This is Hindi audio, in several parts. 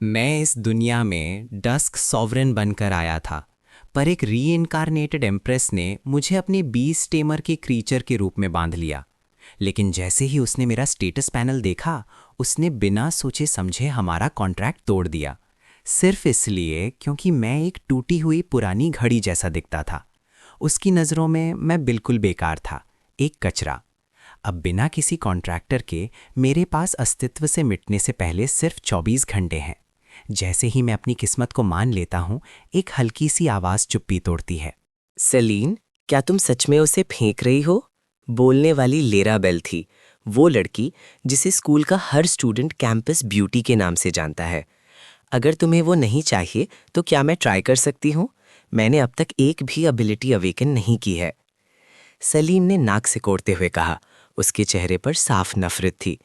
मैं इस दुनिया में डस्क सॉवरेन बनकर आया था, पर एक रीइंकार्नेटेड एम्प्रेस ने मुझे अपने बीस टेमर के क्रीचर के रूप में बांध लिया। लेकिन जैसे ही उसने मेरा स्टेटस पैनल देखा, उसने बिना सोचे समझे हमारा कॉन्ट्रैक्ट तोड़ दिया। सिर्फ इसलिए क्योंकि मैं एक टूटी हुई पुरानी घड़ी जैसा दिखता था। उसकी नज़रों में मैं बिल्कुल बेकार था, एक कचरा। अब बिना किसी कॉन्ट्रैक्टर के मेरे पास अस्तित्व से मिटने से पहले सिर्फ 24 घंटे हैं। जैसे ही मैं अपनी किस्मत को मान लेता हूँ, एक हल्की सी आवाज़ चुप्पी तोड़ती है। सेलीन, क्या तुम सच में उसे फेंक रही हो? बोलने वाली लेरा बेल थी, वो लड़की जिसे स्कूल का हर स्टूडेंट कैंपस ब्यूटी के नाम से जानता है। अगर तुम्हें वो नहीं चाहिए तो क्या मैं ट्राई कर सकती हूँ? मैंने अब तक एक भी एबिलिटी अवेकन नहीं की है। सलीन ने नाक सिकोड़ते हुए कहा। उसके चेहरे पर साफ नफरत थी।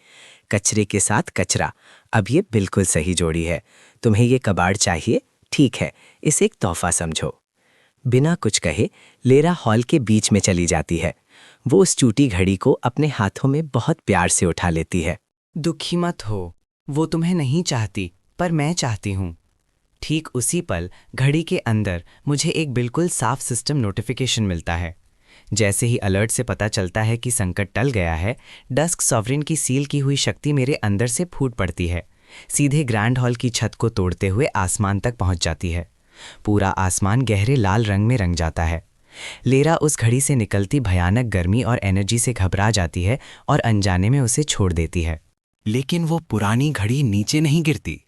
कचरे के साथ कचरा, अब ये बिल्कुल सही जोड़ी है। तुम्हें ये कबाड़ चाहिए? ठीक है, इसे एक तोहफा समझो। बिना कुछ कहे लेरा हॉल के बीच में चली जाती है। वो उस टूटी घड़ी को अपने हाथों में बहुत प्यार से उठा लेती है। दुखी मत हो, वो तुम्हें नहीं चाहती, पर मैं चाहती हूँ। ठीक उसी पल घड़ी के अंदर मुझे एक बिल्कुल साफ सिस्टम नोटिफिकेशन मिलता है। जैसे ही अलर्ट से पता चलता है कि संकट टल गया है, डस्क सॉवरेन की सील की हुई शक्ति मेरे अंदर से फूट पड़ती है। सीधे ग्रैंड हॉल की छत को तोड़ते हुए आसमान तक पहुंच जाती है। पूरा आसमान गहरे लाल रंग में रंग जाता है। लेरा उस घड़ी से निकलती भयानक गर्मी और एनर्जी से घबरा जाती है और अनजाने में उसे छोड़ देती है। लेकिन वो पुरानी घड़ी नीचे नहीं गिरती,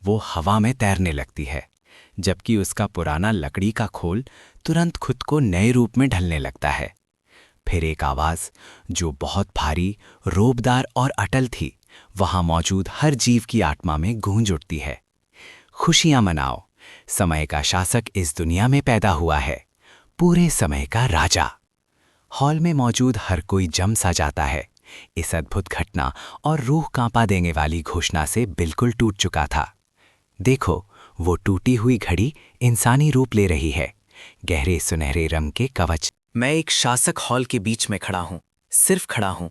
वो हवा में तैरने लगती है, जबकि उसका पुराना लकड़ी का खोल तुरंत खुद को नए रूप में ढलने लगता है। फिर एक आवाज जो बहुत भारी, रोबदार और अटल थी, वहां मौजूद हर जीव की आत्मा में गूंज उठती है। खुशियां मनाओ, समय का शासक इस दुनिया में पैदा हुआ है, पूरे समय का राजा। हॉल में मौजूद हर कोई जम सा जाता है। इस अद्भुत घटना और रूह कांपा देने वाली घोषणा से बिल्कुल टूट चुका था। देखो, वो टूटी हुई घड़ी इंसानी रूप ले रही है, गहरे सुनहरे रंग के कवच। मैं एक शासक हॉल के बीच में खड़ा हूँ, सिर्फ खड़ा हूँ।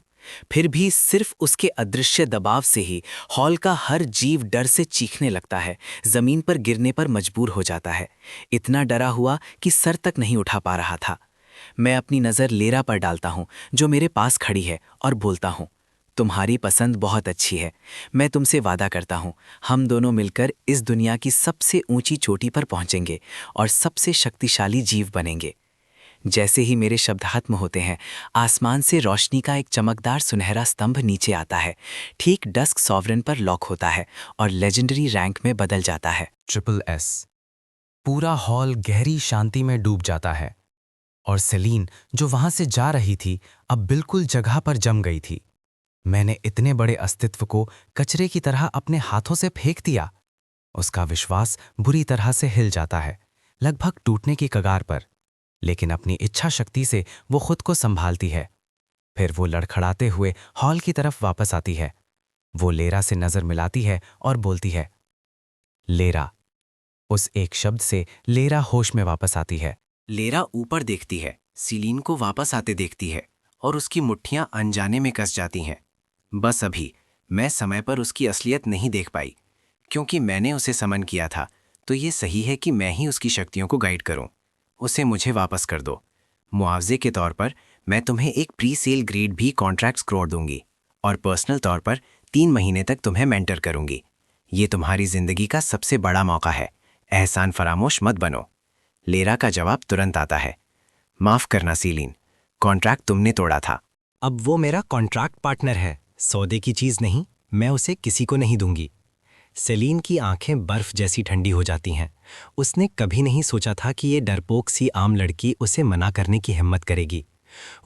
फिर भी सिर्फ उसके अदृश्य दबाव से ही हॉल का हर जीव डर से चीखने लगता है, जमीन पर गिरने पर मजबूर हो जाता है। इतना डरा हुआ कि सर तक नहीं उठा पा रहा था। मैं अपनी नज़र लेरा पर डालता हूँ, जो मेरे पास खड़ी है, और बोलता हूँ, तुम्हारी पसंद बहुत अच्छी है। मैं तुमसे वादा करता हूँ, हम दोनों मिलकर इस दुनिया की सबसे ऊंची चोटी पर पहुंचेंगे और सबसे शक्तिशाली जीव बनेंगे। जैसे ही मेरे शब्द खत्म होते हैं, आसमान से रोशनी का एक चमकदार सुनहरा स्तंभ नीचे आता है, ठीक डस्क सॉवरेन पर लॉक होता है और लेजेंडरी रैंक में बदल जाता है। SSS। पूरा हॉल गहरी शांति में डूब जाता है और सेलीन जो वहां से जा रही थी, अब बिल्कुल जगह पर जम गई थी। मैंने इतने बड़े अस्तित्व को कचरे की तरह अपने हाथों से फेंक दिया। उसका विश्वास बुरी तरह से हिल जाता है, लगभग टूटने की कगार पर। लेकिन अपनी इच्छा शक्ति से वो खुद को संभालती है। फिर वो लड़खड़ाते हुए हॉल की तरफ वापस आती है। वो लेरा से नजर मिलाती है और बोलती है, लेरा। उस एक शब्द से लेरा होश में वापस आती है। लेरा ऊपर देखती है, सीलीन को वापस आते देखती है और उसकी मुट्ठियां अनजाने में कस जाती हैं। बस अभी मैं समय पर उसकी असलियत नहीं देख पाई, क्योंकि मैंने उसे समन किया था, तो ये सही है कि मैं ही उसकी शक्तियों को गाइड करूं। उसे मुझे वापस कर दो। मुआवजे के तौर पर मैं तुम्हें एक प्री सेल ग्रेड भी कॉन्ट्रैक्ट स्कोर दूंगी और पर्सनल तौर पर 3 महीने तक तुम्हें मेंटर करूंगी। ये तुम्हारी जिंदगी का सबसे बड़ा मौका है, एहसान फरामोश मत बनो। लेरा का जवाब तुरंत आता है, माफ करना सीलीन, कॉन्ट्रैक्ट तुमने तोड़ा था। अब वो मेरा कॉन्ट्रैक्ट पार्टनर है, सौदे की चीज़ नहीं। मैं उसे किसी को नहीं दूंगी। सेलीन की आंखें बर्फ जैसी ठंडी हो जाती हैं। उसने कभी नहीं सोचा था कि ये डरपोक सी आम लड़की उसे मना करने की हिम्मत करेगी।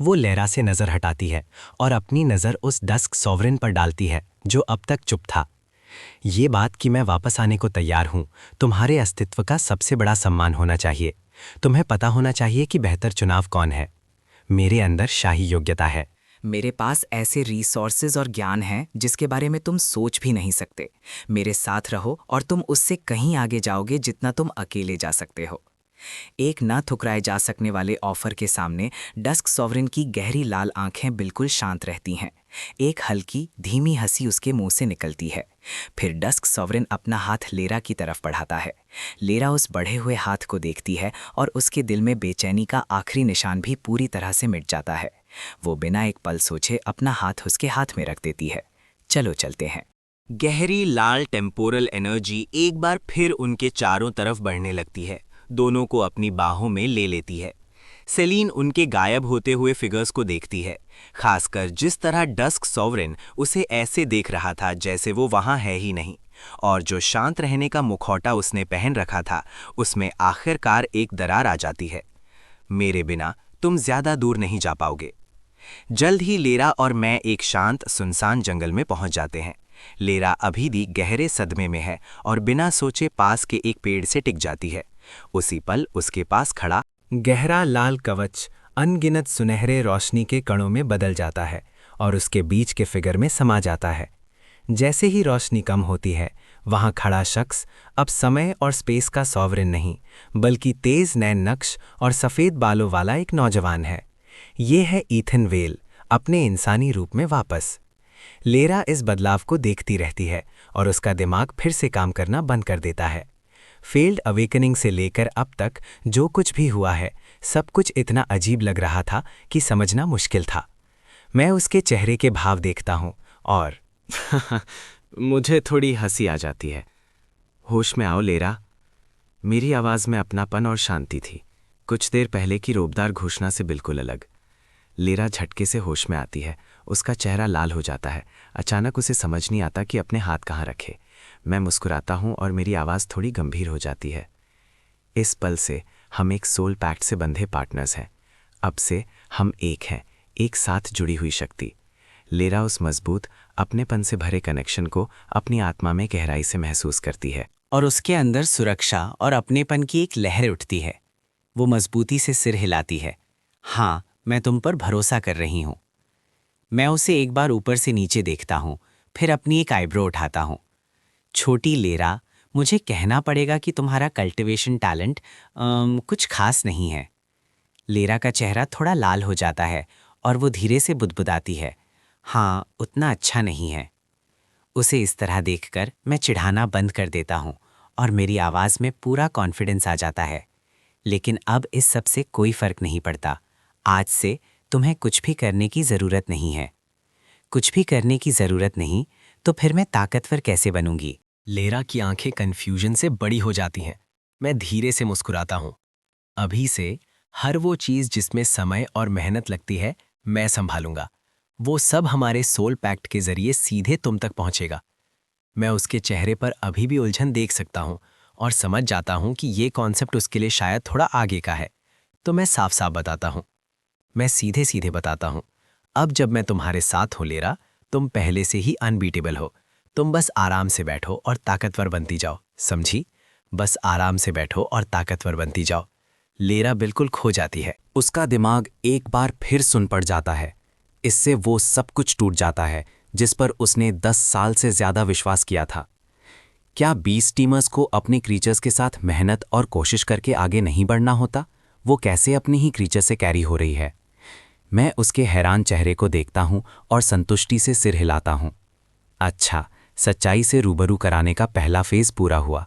वो लेरा से नज़र हटाती है और अपनी नज़र उस डस्क सॉवरेन पर डालती है, जो अब तक चुप था। ये बात कि मैं वापस आने को तैयार हूँ, तुम्हारे अस्तित्व का सबसे बड़ा सम्मान होना चाहिए। तुम्हें पता होना चाहिए कि बेहतर चुनाव कौन है। मेरे अंदर शाही योग्यता है। मेरे पास ऐसे रिसोर्सेज और ज्ञान हैं जिसके बारे में तुम सोच भी नहीं सकते। मेरे साथ रहो और तुम उससे कहीं आगे जाओगे जितना तुम अकेले जा सकते हो। एक ना ठुकराए जा सकने वाले ऑफर के सामने डस्क सॉवरेन की गहरी लाल आंखें बिल्कुल शांत रहती हैं। एक हल्की धीमी हंसी उसके मुंह से निकलती है। फिर डस्क सॉवरेन अपना हाथ लेरा की तरफ बढ़ाता है। लेरा उस बढ़े हुए हाथ को देखती है और उसके दिल में बेचैनी का आखिरी निशान भी पूरी तरह से मिट जाता है। वो बिना एक पल सोचे अपना हाथ उसके हाथ में रख देती है। चलो चलते हैं। गहरी लाल टेम्पोरल एनर्जी एक बार फिर उनके चारों तरफ बढ़ने लगती है, दोनों को अपनी बाहों में ले लेती है। सेलीन उनके गायब होते हुए फिगर्स को देखती है, खासकर जिस तरह डस्क सॉवरेन उसे ऐसे देख रहा था जैसे वो वहां है ही नहीं, और जो शांत रहने का मुखौटा उसने पहन रखा था उसमें आखिरकार एक दरार आ जाती है। मेरे बिना तुम ज्यादा दूर नहीं जा पाओगे। जल्द ही लेरा और मैं एक शांत सुनसान जंगल में पहुंच जाते हैं। लेरा अभी भी गहरे सदमे में है और बिना सोचे पास के एक पेड़ से टिक जाती है। उसी पल उसके पास खड़ा गहरा लाल कवच अनगिनत सुनहरे रोशनी के कणों में बदल जाता है और उसके बीच के फिगर में समा जाता है। जैसे ही रोशनी कम होती है, वहां खड़ा शख्स अब समय और स्पेस का सॉवरेन नहीं, बल्कि तेज नैन नक्श और सफ़ेद बालों वाला एक नौजवान है। ये है ईथन वेल, अपने इंसानी रूप में वापस। लेरा इस बदलाव को देखती रहती है और उसका दिमाग फिर से काम करना बंद कर देता है। फेल्ड अवेकनिंग से लेकर अब तक जो कुछ भी हुआ है, सब कुछ इतना अजीब लग रहा था कि समझना मुश्किल था। मैं उसके चेहरे के भाव देखता हूँ और मुझे थोड़ी हंसी आ जाती है। होश में आओ लेरा। मेरी आवाज़ में अपनापन और शांति थी, कुछ देर पहले की रोबदार घोषणा से बिल्कुल अलग। लेरा झटके से होश में आती है, उसका चेहरा लाल हो जाता है। अचानक उसे समझ नहीं आता कि अपने हाथ कहाँ रखे। मैं मुस्कुराता हूँ और मेरी आवाज़ थोड़ी गंभीर हो जाती है। इस पल से हम एक सोल पैक्ट से बंधे पार्टनर्स हैं। अब से हम एक हैं, एक साथ जुड़ी हुई शक्ति। लेरा उस मजबूत अपनेपन से भरे कनेक्शन को अपनी आत्मा में गहराई से महसूस करती है और उसके अंदर सुरक्षा और अपनेपन की एक लहर उठती है। वो मजबूती से सिर हिलाती है। हाँ, मैं तुम पर भरोसा कर रही हूँ। मैं उसे एक बार ऊपर से नीचे देखता हूँ, फिर अपनी एक आईब्रो उठाता हूँ। छोटी लेरा, मुझे कहना पड़ेगा कि तुम्हारा कल्टीवेशन टैलेंट कुछ खास नहीं है। लेरा का चेहरा थोड़ा लाल हो जाता है और वो धीरे से बुदबुदाती है, हाँ, उतना अच्छा नहीं है। उसे इस तरह देखकर मैं चिढ़ाना बंद कर देता हूँ और मेरी आवाज़ में पूरा कॉन्फिडेंस आ जाता है। लेकिन अब इस सब से कोई फर्क नहीं पड़ता। आज से तुम्हें कुछ भी करने की ज़रूरत नहीं है। कुछ भी करने की ज़रूरत नहीं तो फिर मैं ताकतवर कैसे बनूंगी? लेरा की आंखें कन्फ्यूजन से बड़ी हो जाती हैं। मैं धीरे से मुस्कुराता हूँ। अभी से हर वो चीज़ जिसमें समय और मेहनत लगती है, मैं संभालूंगा। वो सब हमारे सोल पैक्ट के जरिए सीधे तुम तक पहुंचेगा। मैं उसके चेहरे पर अभी भी उलझन देख सकता हूँ और समझ जाता हूँ कि ये कॉन्सेप्ट उसके लिए शायद थोड़ा आगे का है। तो मैं साफ साफ बताता हूँ, मैं सीधे सीधे बताता हूँ। अब जब मैं तुम्हारे साथ हूँ लेरा, तुम पहले से ही अनबीटेबल हो। तुम बस आराम से बैठो और ताकतवर बनती जाओ, समझी? बस आराम से बैठो और ताकतवर बनती जाओ। लेरा बिल्कुल खो जाती है। उसका दिमाग एक बार फिर सुन पड़ जाता है। इससे वो सब कुछ टूट जाता है जिस पर उसने 10 साल से ज्यादा विश्वास किया था। क्या 20 टीमर्स को अपने क्रीचर्स के साथ मेहनत और कोशिश करके आगे नहीं बढ़ना होता? वो कैसे अपनी ही क्रीचर से कैरी हो रही है? मैं उसके हैरान चेहरे को देखता हूं और संतुष्टि से सिर हिलाता हूं। अच्छा, सच्चाई से रूबरू कराने का पहला फेज पूरा हुआ।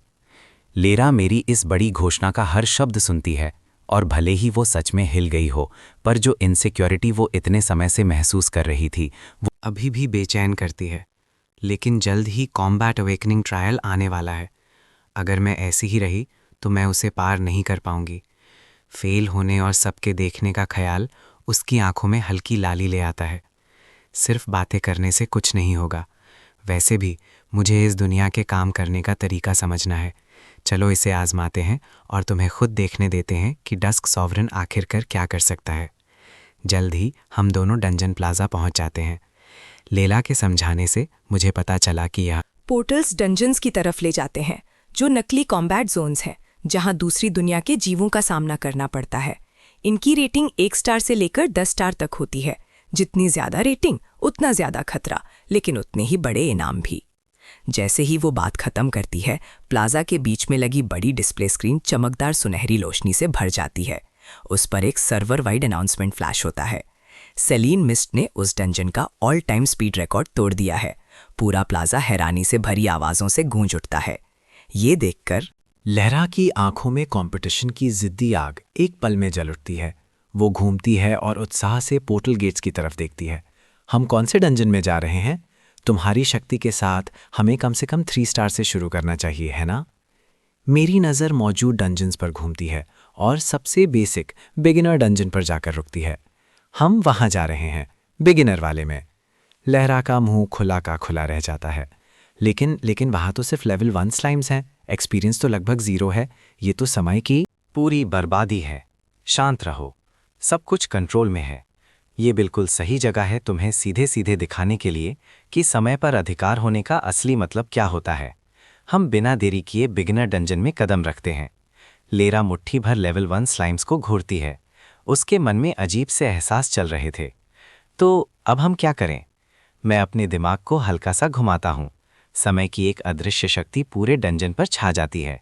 लेरा मेरी इस बड़ी घोषणा का हर शब्द सुनती है और भले ही वो सच में हिल गई हो, पर जो इनसिक्योरिटी वो इतने समय से महसूस कर रही थी वो अभी भी बेचैन करती है। लेकिन जल्द ही कॉम्बैट अवेकनिंग ट्रायल आने वाला है। अगर मैं ऐसी ही रही तो मैं उसे पार नहीं कर पाऊंगी। फेल होने और सबके देखने का ख्याल उसकी आंखों में हल्की लाली ले आता है। सिर्फ बातें करने से कुछ नहीं होगा। वैसे भी मुझे इस दुनिया के काम करने का तरीका समझना है। चलो इसे आजमाते हैं और तुम्हें खुद देखने देते हैं कि डस्क सॉवरेन आखिरकार क्या कर सकता है। जल्द ही हम दोनों डंजन प्लाजा पहुंच जाते हैं। लेला के समझाने से मुझे पता चला कि यह पोर्टल्स डंजन्स की तरफ ले जाते हैं, जो नकली कॉम्बैट जोन्स हैं, जहां दूसरी दुनिया के जीवों का सामना करना पड़ता है। इनकी रेटिंग 1 स्टार से लेकर 10 स्टार तक होती है। जितनी ज्यादा रेटिंग उतना ज्यादा खतरा, लेकिन उतने ही बड़े इनाम भी। जैसे ही वो बात खत्म करती है, प्लाजा के बीच में लगी बड़ी डिस्प्ले स्क्रीन चमकदार सुनहरी रोशनी से भर जाती है। उस पर एक सर्वर वाइड अनाउंसमेंट फ्लैश होता है। सेलिन मिस्ट ने उस डंजन का ऑल टाइम स्पीड रिकॉर्ड तोड़ दिया है। पूरा प्लाजा हैरानी से भरी आवाज़ों से गूंज उठता है। ये देखकर लहरा की आंखों में कंपटीशन की जिद्दी आग एक पल में जल उठती है। वो घूमती है और उत्साह से पोर्टल गेट्स की तरफ देखती है। हम कौन से डंजन में जा रहे हैं? तुम्हारी शक्ति के साथ हमें कम से कम 3 स्टार से शुरू करना चाहिए, है ना? मेरी नज़र मौजूद डंजन्स पर घूमती है और सबसे बेसिक बिगिनर डंजन पर जाकर रुकती है। हम वहाँ जा रहे हैं, बिगिनर वाले में। लहरा का मुंह खुला का खुला रह जाता है। लेकिन वहाँ तो सिर्फ लेवल 1 स्लाइम्स हैं। एक्सपीरियंस तो लगभग 0 है। ये तो समय की पूरी बर्बादी है। शांत रहो, सब कुछ कंट्रोल में है। ये बिल्कुल सही जगह है तुम्हें सीधे सीधे दिखाने के लिए कि समय पर अधिकार होने का असली मतलब क्या होता है। हम बिना देरी किए बिगिनर डंजन में कदम रखते हैं। लेरा मुट्ठी भर लेवल 1 स्लाइम्स को घूरती है। उसके मन में अजीब से एहसास चल रहे थे। तो अब हम क्या करें? मैं अपने दिमाग को हल्का सा घुमाता हूँ। समय की एक अदृश्य शक्ति पूरे डंजन पर छा जाती है।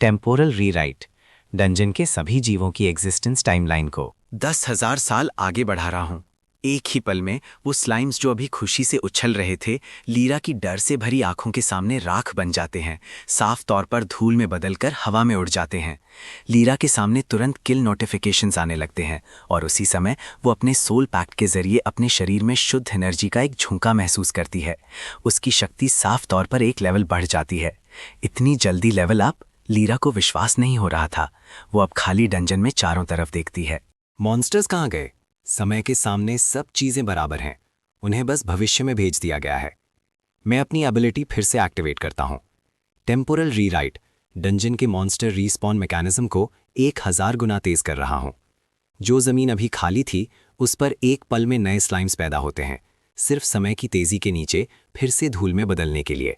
टेम्पोरल रीराइट डंजन के सभी जीवों की एग्जिस्टेंस टाइमलाइन को 10,000 साल आगे बढ़ा रहा हूं। एक ही पल में वो स्लाइम्स जो अभी खुशी से उछल रहे थे, लीरा की डर से भरी आंखों के सामने राख बन जाते हैं, साफ तौर पर धूल में बदलकर हवा में उड़ जाते हैं। लीरा के सामने तुरंत किल नोटिफिकेशंस आने लगते हैं और उसी समय वो अपने सोल पैक्ट के जरिए अपने शरीर में शुद्ध एनर्जी का एक झोंका महसूस करती है। उसकी शक्ति साफ तौर पर एक लेवल बढ़ जाती है। इतनी जल्दी लेवल अप? लीरा को विश्वास नहीं हो रहा था। वो अब खाली डंजन में चारों तरफ देखती है। मॉन्स्टर्स कहाँ गए? समय के सामने सब चीजें बराबर हैं। उन्हें बस भविष्य में भेज दिया गया है। मैं अपनी एबिलिटी फिर से एक्टिवेट करता हूं। टेम्पोरल रीराइट डंजन के मॉन्स्टर रीस्पॉन मैकेनिज्म को 1000 गुना तेज कर रहा हूं। जो जमीन अभी खाली थी उस पर एक पल में नए स्लाइम्स पैदा होते हैं, सिर्फ समय की तेजी के नीचे फिर से धूल में बदलने के लिए।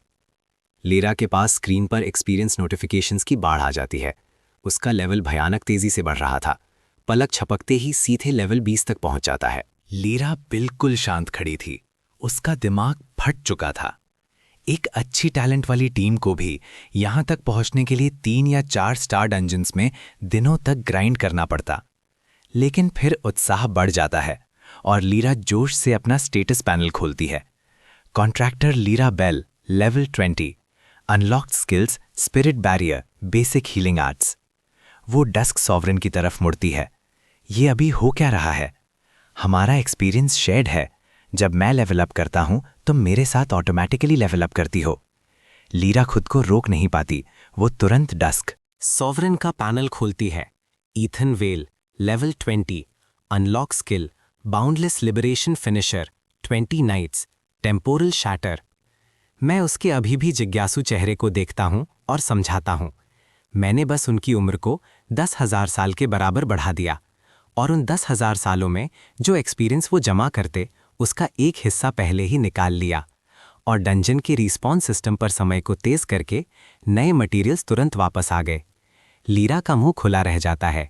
लीरा के पास स्क्रीन पर एक्सपीरियंस नोटिफिकेशंस की बाढ़ आ जाती है। उसका लेवल भयानक तेजी से बढ़ रहा था। पलक छपकते ही सीधे लेवल 20 तक पहुंच जाता है। लीरा बिल्कुल शांत खड़ी थी। उसका दिमाग फट चुका था। एक अच्छी टैलेंट वाली टीम को भी यहां तक पहुंचने के लिए 3 या 4 स्टार डंजन्स में दिनों तक ग्राइंड करना पड़ता। लेकिन फिर उत्साह बढ़ जाता है और लीरा जोश से अपना स्टेटस पैनल खोलती है। Contractor Lyra Bell, level 20, unlocked skills, spirit barrier, basic healing arts. वो डस्क सॉवरेन की तरफ मुड़ती है। ये अभी हो क्या रहा है? हमारा एक्सपीरियंस शेयर्ड है। जब मैं लेवल अप करता हूं तो मेरे साथ ऑटोमेटिकली लेवल अप करती हो। लीरा खुद को रोक नहीं पाती। वो तुरंत डस्क सॉवरेन का पैनल खोलती है। Ethan Vale, level 20, unlock skill, boundless liberation finisher, 20 knights, temporal shatter. मैं उसके अभी भी जिज्ञासु चेहरे को देखता हूं और समझाता हूं। मैंने बस उनकी उम्र को 10,000 साल के बराबर बढ़ा दिया और उन 10,000 सालों में जो एक्सपीरियंस वो जमा करते उसका एक हिस्सा पहले ही निकाल लिया और डंजन के रिस्पॉन्स सिस्टम पर समय को तेज करके नए मटेरियल्स तुरंत वापस आ गए। लीरा का मुंह खुला रह जाता है।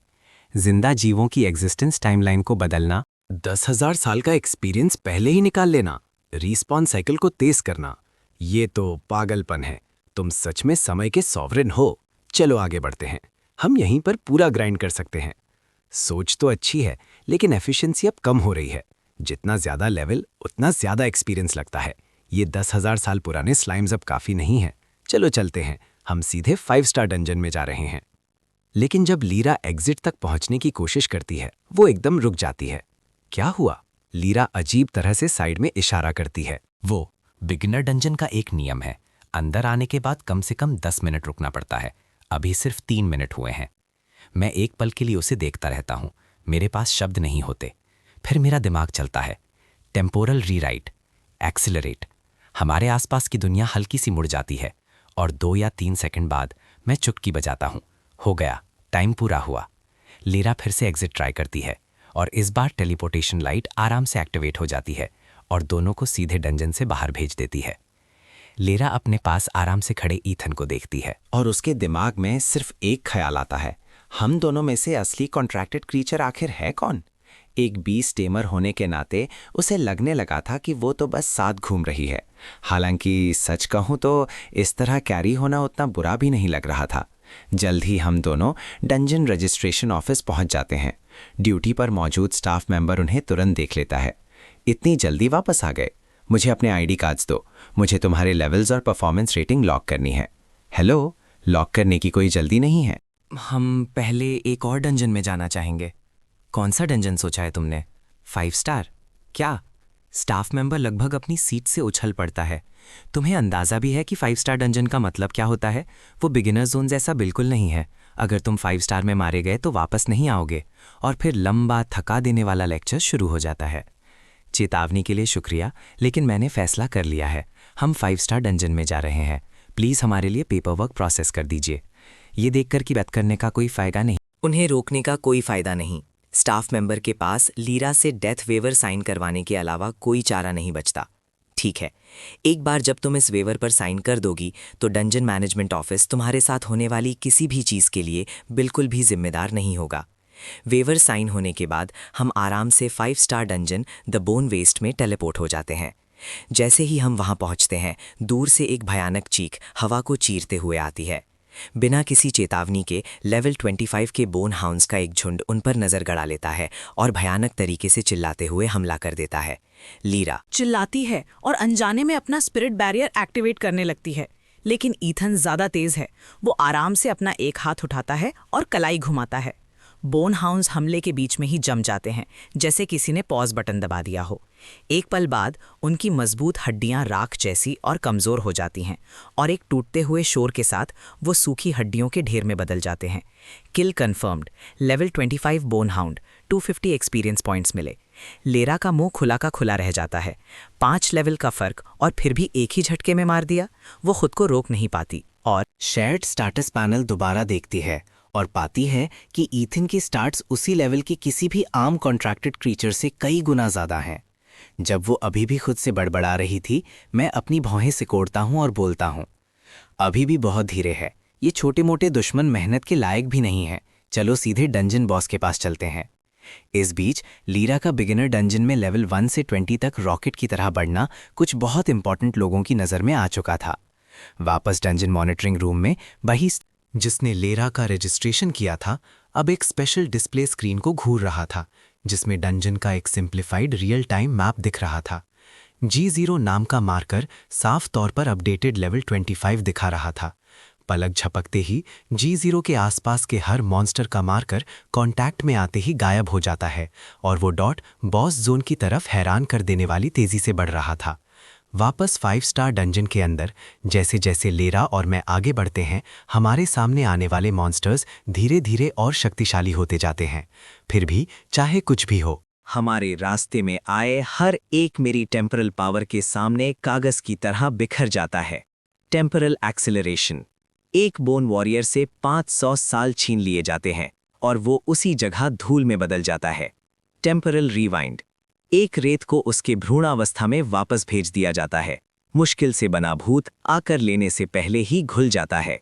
जिंदा जीवों की एग्जिस्टेंस टाइमलाइन को बदलना, 10,000 साल का एक्सपीरियंस पहले ही निकाल लेना, रिस्पॉन्स साइकिल को तेज करना, ये तो पागलपन है। तुम सच में समय के सॉवरेन हो। चलो आगे बढ़ते हैं। हम यहीं पर पूरा ग्राइंड कर सकते हैं। सोच तो अच्छी है लेकिन एफिशिएंसी अब कम हो रही है। जितना ज्यादा लेवल उतना ज्यादा एक्सपीरियंस लगता है। ये 10,000 साल पुराने स्लाइम्स अब काफी नहीं हैं। चलो चलते हैं। हम सीधे 5 स्टार डंजन में जा रहे हैं। लेकिन जब लीरा एग्जिट तक पहुंचने की कोशिश करती है वो एकदम रुक जाती है। क्या हुआ? लीरा अजीब तरह से साइड में इशारा करती है। वो बिगिनर डंजन का एक नियम है, अंदर आने के बाद कम से कम 10 मिनट रुकना पड़ता है। अभी सिर्फ 3 मिनट हुए हैं। मैं एक पल के लिए उसे देखता रहता हूं। मेरे पास शब्द नहीं होते। फिर मेरा दिमाग चलता है। Temporal rewrite, accelerate. हमारे आसपास की दुनिया हल्की सी मुड़ जाती है और 2 या 3 सेकंड बाद मैं चुटकी बजाता हूं। हो गया, टाइम पूरा हुआ। लीरा फिर से एग्जिट ट्राई करती है और इस बार टेलीपोर्टेशन लाइट आराम से एक्टिवेट हो जाती है और दोनों को सीधे डंजन से बाहर भेज देती है। लीरा अपने पास आराम से खड़े ईथन को देखती है और उसके दिमाग में सिर्फ एक ख्याल आता है, हम दोनों में से असली कॉन्ट्रैक्टेड क्रीचर आखिर है कौन? एक बीस टेमर होने के नाते उसे लगने लगा था कि वो तो बस साथ घूम रही है। हालांकि सच कहूँ तो इस तरह कैरी होना उतना बुरा भी नहीं लग रहा था। जल्द ही हम दोनों डंजन रजिस्ट्रेशन ऑफिस पहुंच जाते हैं। ड्यूटी पर मौजूद स्टाफ मेंबर उन्हें तुरंत देख लेता है। इतनी जल्दी वापस आ गए? मुझे अपने आईडी कार्ड्स दो, मुझे तुम्हारे लेवल्स और परफॉर्मेंस रेटिंग लॉक करनी है। हेलो, लॉक करने की कोई जल्दी नहीं है। हम पहले एक और डंजन में जाना चाहेंगे। कौन सा डंजन सोचा है तुमने? 5 स्टार? क्या? स्टाफ मेंबर लगभग अपनी सीट से उछल पड़ता है। तुम्हें अंदाज़ा भी है कि 5 स्टार डंजन का मतलब क्या होता है? वो बिगिनर जोन जैसा बिल्कुल नहीं है। अगर तुम 5 स्टार में मारे गए तो वापस नहीं आओगे और फिर लंबा थका देने वाला लेक्चर शुरू हो जाता है। चेतावनी के लिए शुक्रिया, लेकिन मैंने फैसला कर लिया है। हम 5 स्टार डंजन में जा रहे हैं। प्लीज़ हमारे लिए पेपर वर्क प्रोसेस कर दीजिए। ये देखकर कि बात करने का कोई फ़ायदा नहीं। उन्हें रोकने का कोई फायदा नहीं। स्टाफ मेंबर के पास लीरा से डेथ वेवर साइन करवाने के अलावा कोई चारा नहीं बचता। ठीक है, एक बार जब तुम इस वेवर पर साइन कर दोगी तो डंजन मैनेजमेंट ऑफिस तुम्हारे साथ होने वाली किसी भी चीज़ के लिए बिल्कुल भी जिम्मेदार नहीं होगा। वेवर साइन होने के बाद हम आराम से 5 star dungeon the bone waste में टेलीपोर्ट हो जाते हैं। जैसे ही हम वहां पहुंचते हैं, दूर से एक भयानक चीख हवा को चीरते हुए आती है। बिना किसी चेतावनी के लेवल 25 के बोन हाउंड्स का एक झुंड उन पर नजर गड़ा लेता है और भयानक तरीके से चिल्लाते हुए हमला कर देता है। लीरा चिल्लाती है और अनजाने में अपना स्पिरिट बैरियर एक्टिवेट करने लगती है, लेकिन ईथन ज्यादा तेज है। वो आराम से अपना एक हाथ उठाता है और कलाई घुमाता है। बोन हाउंड्स हमले के बीच में ही जम जाते हैं, जैसे किसी ने पॉज बटन दबा दिया हो। एक पल बाद उनकी मजबूत हड्डियां राख जैसी और कमज़ोर हो जाती हैं और एक टूटते हुए शोर के साथ वो सूखी हड्डियों के ढेर में बदल जाते हैं। Kill confirmed. Level 25 bone hound, 250 experience points मिले। लेरा का मुंह खुला का खुला रह जाता है। 5 लेवल का फर्क और फिर भी एक ही झटके में मार दिया। वो खुद को रोक नहीं पाती और शेयर्ड स्टाटस पैनल दोबारा देखती है और पाती है कि ईथन के स्टार्ट्स उसी लेवल के किसी भी आम कॉन्ट्रैक्टेड क्रीचर से कई गुना ज़्यादा हैं। जब वो अभी भी खुद से बड़बड़ा रही थी, मैं अपनी भौहें सिकोड़ता हूँ और बोलता हूँ, अभी भी बहुत धीरे है। ये छोटे मोटे दुश्मन मेहनत के लायक भी नहीं है। चलो सीधे डंजन बॉस के पास चलते हैं। इस बीच लीरा का बिगिनर डंजन में लेवल 1 से 20 तक रॉकेट की तरह बढ़ना कुछ बहुत इंपॉर्टेंट लोगों की नज़र में आ चुका था। वापस डंजन मॉनिटरिंग रूम में वही जिसने लेरा का रजिस्ट्रेशन किया था, अब एक स्पेशल डिस्प्ले स्क्रीन को घूर रहा था, जिसमें डंजन का एक सिंप्लीफाइड रियल टाइम मैप दिख रहा था। G0 नाम का मार्कर साफ तौर पर अपडेटेड लेवल 25 दिखा रहा था। पलक झपकते ही G0 के आसपास के हर मॉन्स्टर का मार्कर कांटेक्ट में आते ही गायब हो जाता है और वो डॉट बॉस जोन की तरफ हैरान कर देने वाली तेजी से बढ़ रहा था। वापस 5 स्टार डंजन के अंदर जैसे जैसे लेरा और मैं आगे बढ़ते हैं, हमारे सामने आने वाले मॉन्स्टर्स धीरे धीरे और शक्तिशाली होते जाते हैं। फिर भी चाहे कुछ भी हो, हमारे रास्ते में आए हर एक मेरी टेम्परल पावर के सामने कागज की तरह बिखर जाता है। Temporal acceleration. एक बोन वॉरियर से 500 साल छीन लिए जाते हैं और वो उसी जगह धूल में बदल जाता है। Temporal rewind. एक रेत को उसके भ्रूणावस्था में वापस भेज दिया जाता है। मुश्किल से बना भूत आकर लेने से पहले ही घुल जाता है।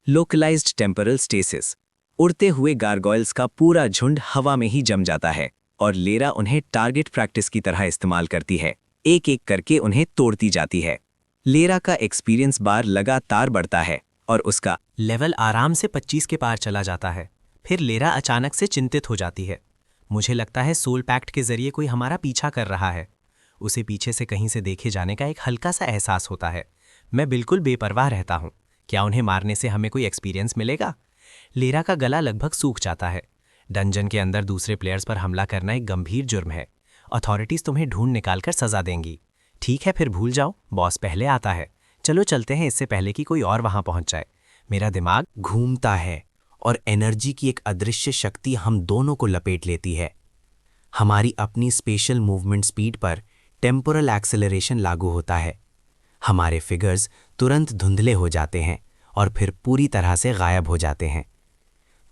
Localised temporal stasis. उड़ते हुए गार्गोइल्स का पूरा झुंड हवा में ही जम जाता है और लेरा उन्हें टारगेट प्रैक्टिस की तरह इस्तेमाल करती है। एक एक करके उन्हें तोड़ती जाती है। लेरा का एक्सपीरियंस बार लगातार बढ़ता है और उसका लेवल आराम से 25 के पार चला जाता है। फिर लेरा अचानक से चिंतित हो जाती है। मुझे लगता है सोल पैक्ट के जरिए कोई हमारा पीछा कर रहा है। उसे पीछे से कहीं से देखे जाने का एक हल्का सा एहसास होता है। मैं बिल्कुल बेपरवाह रहता हूँ। क्या उन्हें मारने से हमें कोई एक्सपीरियंस मिलेगा? लेरा का गला लगभग सूख जाता है। डंजन के अंदर दूसरे प्लेयर्स पर हमला करना एक गंभीर जुर्म है। अथॉरिटीज तुम्हें ढूंढ निकालकर सजा देंगी। ठीक है, फिर भूल जाओ, बॉस पहले आता है। चलो चलते हैं, इससे पहले कि कोई और वहां पहुंच जाए। मेरा दिमाग घूमता है और एनर्जी की एक अदृश्य शक्ति हम दोनों को लपेट लेती है। हमारी अपनी स्पेशल मूवमेंट स्पीड पर टेम्पोरल एक्सेलरेशन लागू होता है। हमारे फिगर्स तुरंत धुंधले हो जाते हैं और फिर पूरी तरह से गायब हो जाते हैं।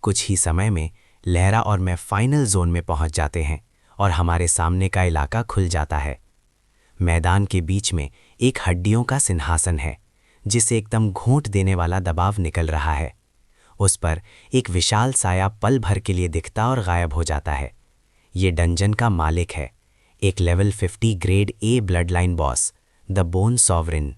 कुछ ही समय में लहरा और मैं फाइनल जोन में पहुंच जाते हैं और हमारे सामने का इलाका खुल जाता है। मैदान के बीच में एक हड्डियों का सिंहासन है, जिसे एकदम घोंट देने वाला दबाव निकल रहा है। उस पर एक विशाल साया पल भर के लिए दिखता और गायब हो जाता है। ये डंजन का मालिक है, एक level 50 grade A blood line boss, the bone sovereign.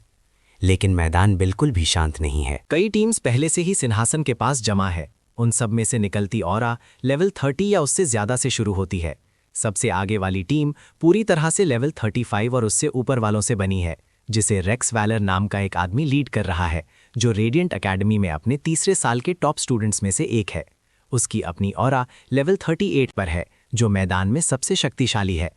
लेकिन मैदान बिल्कुल भी शांत नहीं है। कई टीम्स पहले से ही सिंहासन के पास जमा है। उन सब में से निकलती ऑरा लेवल 30 या उससे ज्यादा से शुरू होती है। सबसे आगे वाली टीम पूरी तरह से लेवल 35 और उससे ऊपर वालों से बनी है, जिसे रेक्स वैलर नाम का एक आदमी लीड कर रहा है, जो रेडिएंट एकेडमी में अपने तीसरे साल के टॉप स्टूडेंट्स में से एक है। उसकी अपनी ऑरा लेवल 38 पर है, जो मैदान में सबसे शक्तिशाली है।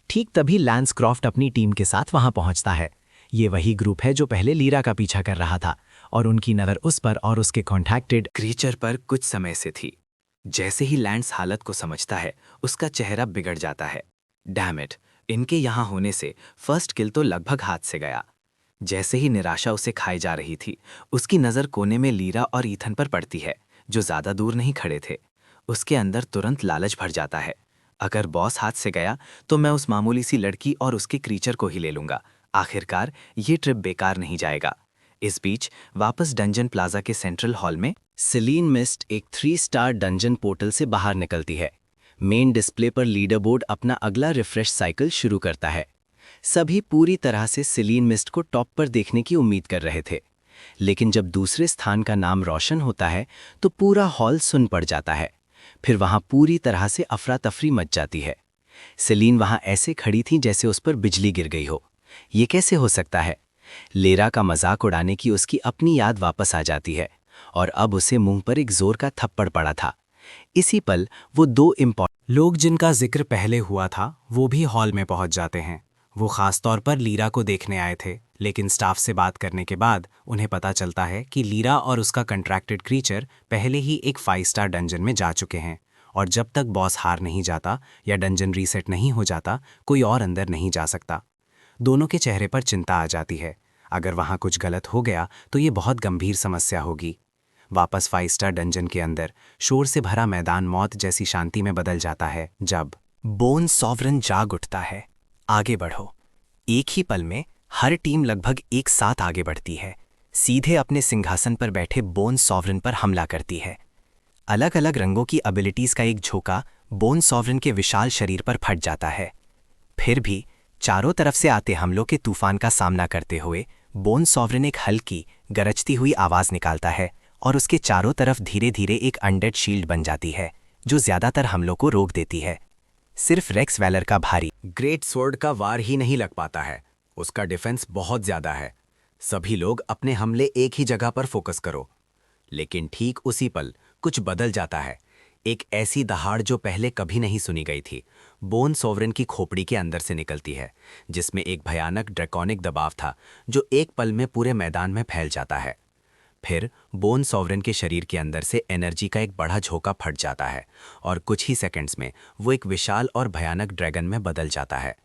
ठीक तभी लैंस क्रॉफ्ट अपनी टीम के साथ वहां पहुंचता है। ये वही ग्रुप है जो पहले लीरा का पीछा कर रहा था, और उनकी नज़र उस पर और उसके कॉन्टैक्टेड क्रीचर पर कुछ समय से थी। जैसे ही लैंस हालत को समझता है, उसका चेहरा बिगड़ जाता है। डैम इट, इनके यहाँ होने से फर्स्ट किल तो लगभग हाथ से गया। जैसे ही निराशा उसे खाई जा रही थी, उसकी नज़र कोने में लीरा और ईथन पर पड़ती है, जो ज़्यादा दूर नहीं खड़े थे। उसके अंदर तुरंत लालच भर जाता है। अगर बॉस हाथ से गया तो मैं उस मामूली सी लड़की और उसके क्रीचर को ही ले लूंगा। आखिरकार ये ट्रिप बेकार नहीं जाएगा। इस बीच वापस डंजन प्लाजा के सेंट्रल हॉल में सेलीन मिस्ट एक 3 स्टार डंजन पोर्टल से बाहर निकलती है। मेन डिस्प्ले पर लीडर बोर्ड अपना अगला रिफ्रेश साइकिल शुरू करता है। सभी पूरी तरह से सेलीन मिस्ट को टॉप पर देखने की उम्मीद कर रहे थे, लेकिन जब दूसरे स्थान का नाम रोशन होता है तो पूरा हॉल सुन पड़ जाता है। फिर वहां पूरी तरह से अफरा तफरी मच जाती है। सेलीन वहां ऐसे खड़ी थी जैसे उस पर बिजली गिर गई हो। ये कैसे हो सकता है? लेरा का मजाक उड़ाने की उसकी अपनी याद वापस आ जाती है, और अब उसे मुंह पर एक जोर का थप्पड़ पड़ा था। इसी पल वो 2 इम्पॉर्टेंट लोग जिनका जिक्र पहले हुआ था वो भी हॉल में पहुंच जाते हैं। वो खासतौर पर लीरा को देखने आए थे, लेकिन स्टाफ से बात करने के बाद उन्हें पता चलता है कि लीरा और उसका कंट्रैक्टेड क्रीचर पहले ही एक 5 स्टार डंजन में जा चुके हैं, और जब तक बॉस हार नहीं जाता या डंजन रीसेट नहीं हो जाता, कोई और अंदर नहीं जा सकता। दोनों के चेहरे पर चिंता आ जाती है। अगर वहां कुछ गलत हो गया तो ये बहुत गंभीर समस्या होगी। वापस 5 स्टार डंजन के अंदर शोर से भरा मैदान मौत जैसी शांति में बदल जाता है जब बोन सॉवरन जाग उठता है। आगे बढ़ो। एक ही पल में हर टीम लगभग एक साथ आगे बढ़ती है। सीधे अपने सिंहासन पर बैठे बोन सॉवरन पर हमला करती है। अलग अलग रंगों की एबिलिटीज का एक झोंका बोन सॉवरन के विशाल शरीर पर फट जाता है। फिर भी चारों तरफ से आते हमलों के तूफान का सामना करते हुए बोन सॉवरन एक हल्की गरजती हुई आवाज निकालता है, और उसके चारों तरफ धीरे धीरे एक अनडेड शील्ड बन जाती है, जो ज्यादातर हमलों को रोक देती है। सिर्फ रेक्स वैलर का भारी ग्रेट स्वॉर्ड का वार ही नहीं लग पाता है। उसका डिफेंस बहुत ज्यादा है। सभी लोग अपने हमले एक ही जगह पर फोकस करो। लेकिन ठीक उसी पल कुछ बदल जाता है। एक ऐसी दहाड़ जो पहले कभी नहीं सुनी गई थी, बोन सॉवरन की खोपड़ी के अंदर से निकलती है, जिसमें एक भयानक ड्रैकोनिक दबाव था जो एक पल में पूरे मैदान में फैल जाता है। फिर बोन सॉवरन के शरीर के अंदर से एनर्जी का एक बड़ा झोंका फट जाता है, और कुछ ही सेकंड्स में वो एक विशाल और भयानक ड्रैगन में बदल जाता है।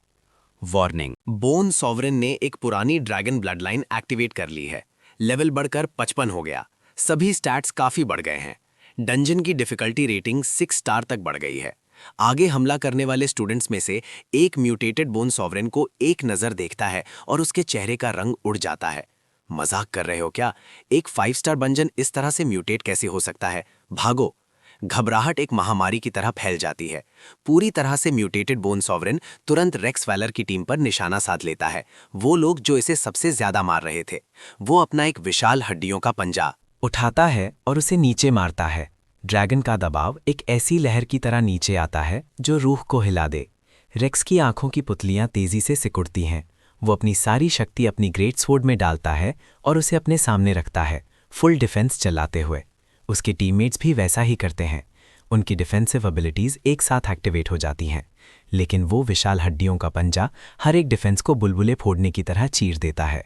वार्निंग, बोन सॉवरन ने एक पुरानी ड्रैगन ब्लड लाइन एक्टिवेट कर ली है। लेवल बढ़कर 55 हो गया। सभी स्टैट्स काफी बढ़ गए हैं। डंजन की डिफिकल्टी रेटिंग 6 स्टार तक बढ़ गई है। आगे हमला करने वाले स्टूडेंट्स में से एक म्यूटेटेड बोन सॉवरन को एक नजर देखता है और उसके चेहरे का रंग उड़ जाता है। मजाक कर रहे हो क्या? एक 5 स्टार डंजन इस तरह से म्यूटेट कैसे हो सकता है? भागो! घबराहट एक महामारी की तरह फैल जाती है। पूरी तरह से म्यूटेटेड बोन सॉवरन तुरंत रेक्स वैलर की टीम पर निशाना साध लेता है। वो लोग जो इसे सबसे ज्यादा मार रहे थे। वो अपना एक विशाल हड्डियों का पंजा उठाता है और उसे नीचे मारता है। ड्रैगन का दबाव एक ऐसी लहर की तरह नीचे आता है जो रूह को हिला दे। रेक्स की आंखों की पुतलियां तेजी से सिकुड़ती हैं। वो अपनी सारी शक्ति अपनी ग्रेट स्वॉर्ड में डालता है और उसे अपने सामने रखता है, फुल डिफेंस चलाते हुए। उसके टीममेट्स भी वैसा ही करते हैं। उनकी डिफेंसिव एबिलिटीज एक साथ एक्टिवेट हो जाती हैं, लेकिन वो विशाल हड्डियों का पंजा हर एक डिफेंस को बुलबुले फोड़ने की तरह चीर देता है।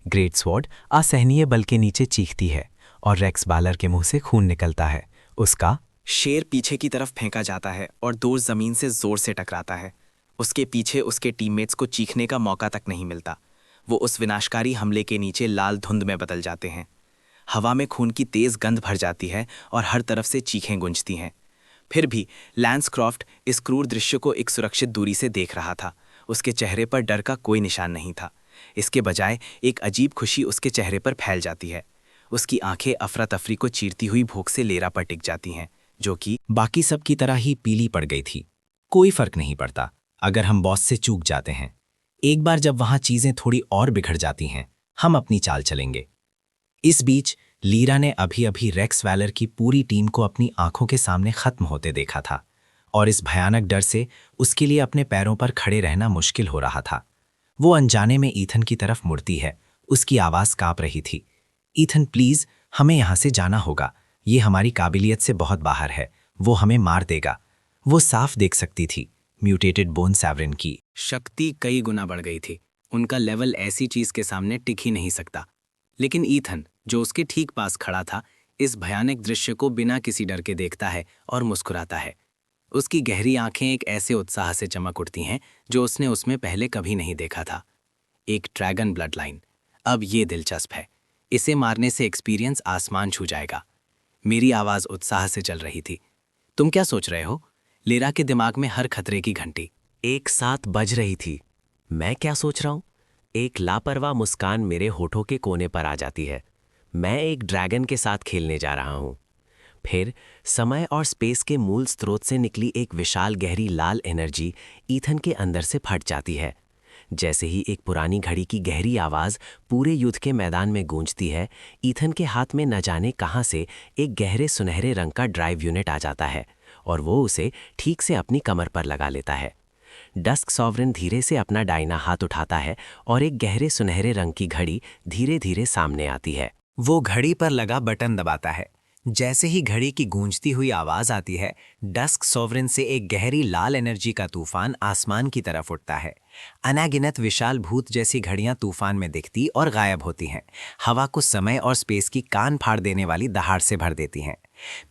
ग्रेट स्वॉर्ड असहनीय बल के नीचे चीखती है और रेक्स बालर के मुंह से खून निकलता है। उसका शेर पीछे की तरफ फेंका जाता है और दूर जमीन से जोर से टकराता है। उसके पीछे उसके टीममेट्स को चीखने का मौका तक नहीं मिलता। वो उस विनाशकारी हमले के नीचे लाल धुंध में बदल जाते हैं। हवा में खून की तेज गंध भर जाती है और हर तरफ से चीखें गूंजती हैं। फिर भी लैंस क्रॉफ्ट इस क्रूर दृश्य को एक सुरक्षित दूरी से देख रहा था। उसके चेहरे पर डर का कोई निशान नहीं था। इसके बजाय एक अजीब खुशी उसके चेहरे पर फैल जाती है। उसकी आंखें अफरा तफरी को चीरती हुई भूख से लेरा पर टिक जाती हैं, जो कि बाकी सब की तरह ही पीली पड़ गई थी। कोई फर्क नहीं पड़ता अगर हम बॉस से चूक जाते हैं। एक बार जब वहां चीजें थोड़ी और बिगड़ जाती हैं, हम अपनी चाल चलेंगे। इस बीच लीरा ने अभी अभी रेक्स वैलर की पूरी टीम को अपनी आंखों के सामने खत्म होते देखा था और इस भयानक डर से उसके लिए अपने पैरों पर खड़े रहना मुश्किल हो रहा था। वो अनजाने में ईथन की तरफ मुड़ती है। उसकी आवाज कांप रही थी। ईथन प्लीज, हमें यहां से जाना होगा। ये हमारी काबिलियत से बहुत बाहर है। वो हमें मार देगा। वो साफ देख सकती थी म्यूटेटेड बोन सॉवरेन की शक्ति कई गुना बढ़ गई थी। उनका लेवल ऐसी चीज के सामने टिक ही नहीं सकता। लेकिन ईथन, जो उसके ठीक पास खड़ा था, इस भयानक दृश्य को बिना किसी डर के देखता है और मुस्कुराता है। उसकी गहरी आंखें एक ऐसे उत्साह से चमक उठती हैं जो उसने उसमें पहले कभी नहीं देखा था। एक ड्रैगन ब्लड लाइन। अब ये दिलचस्प है। इसे मारने से एक्सपीरियंस आसमान छू जाएगा। मेरी आवाज उत्साह से चल रही थी। तुम क्या सोच रहे हो? लीरा के दिमाग में हर खतरे की घंटी एक साथ बज रही थी। मैं क्या सोच रहा हूं? एक लापरवाह मुस्कान मेरे होठों के कोने पर आ जाती है। मैं एक ड्रैगन के साथ खेलने जा रहा हूं। फिर समय और स्पेस के मूल स्रोत से निकली एक विशाल गहरी लाल एनर्जी ईथन के अंदर से फट जाती है। जैसे ही एक पुरानी घड़ी की गहरी आवाज पूरे युद्ध के मैदान में गूंजती है, ईथन के हाथ में न जाने कहां से एक गहरे सुनहरे रंग का ड्राइव यूनिट आ जाता है और वो उसे ठीक से अपनी कमर पर लगा लेता है। डस्क सॉवरेन धीरे से अपना दाहिना हाथ उठाता है और एक गहरे सुनहरे रंग की घड़ी धीरे धीरे सामने आती है। वो घड़ी पर लगा बटन दबाता है। जैसे ही घड़ी की गूंजती हुई आवाज आती है, डस्क सॉवरेन से एक गहरी लाल एनर्जी का तूफान आसमान की तरफ उठता है। अनागिनत विशाल भूत जैसी घड़ियां तूफान में दिखती और गायब होती हैं। हवा को समय और स्पेस की कान फाड़ देने वाली दहाड़ से भर देती हैं।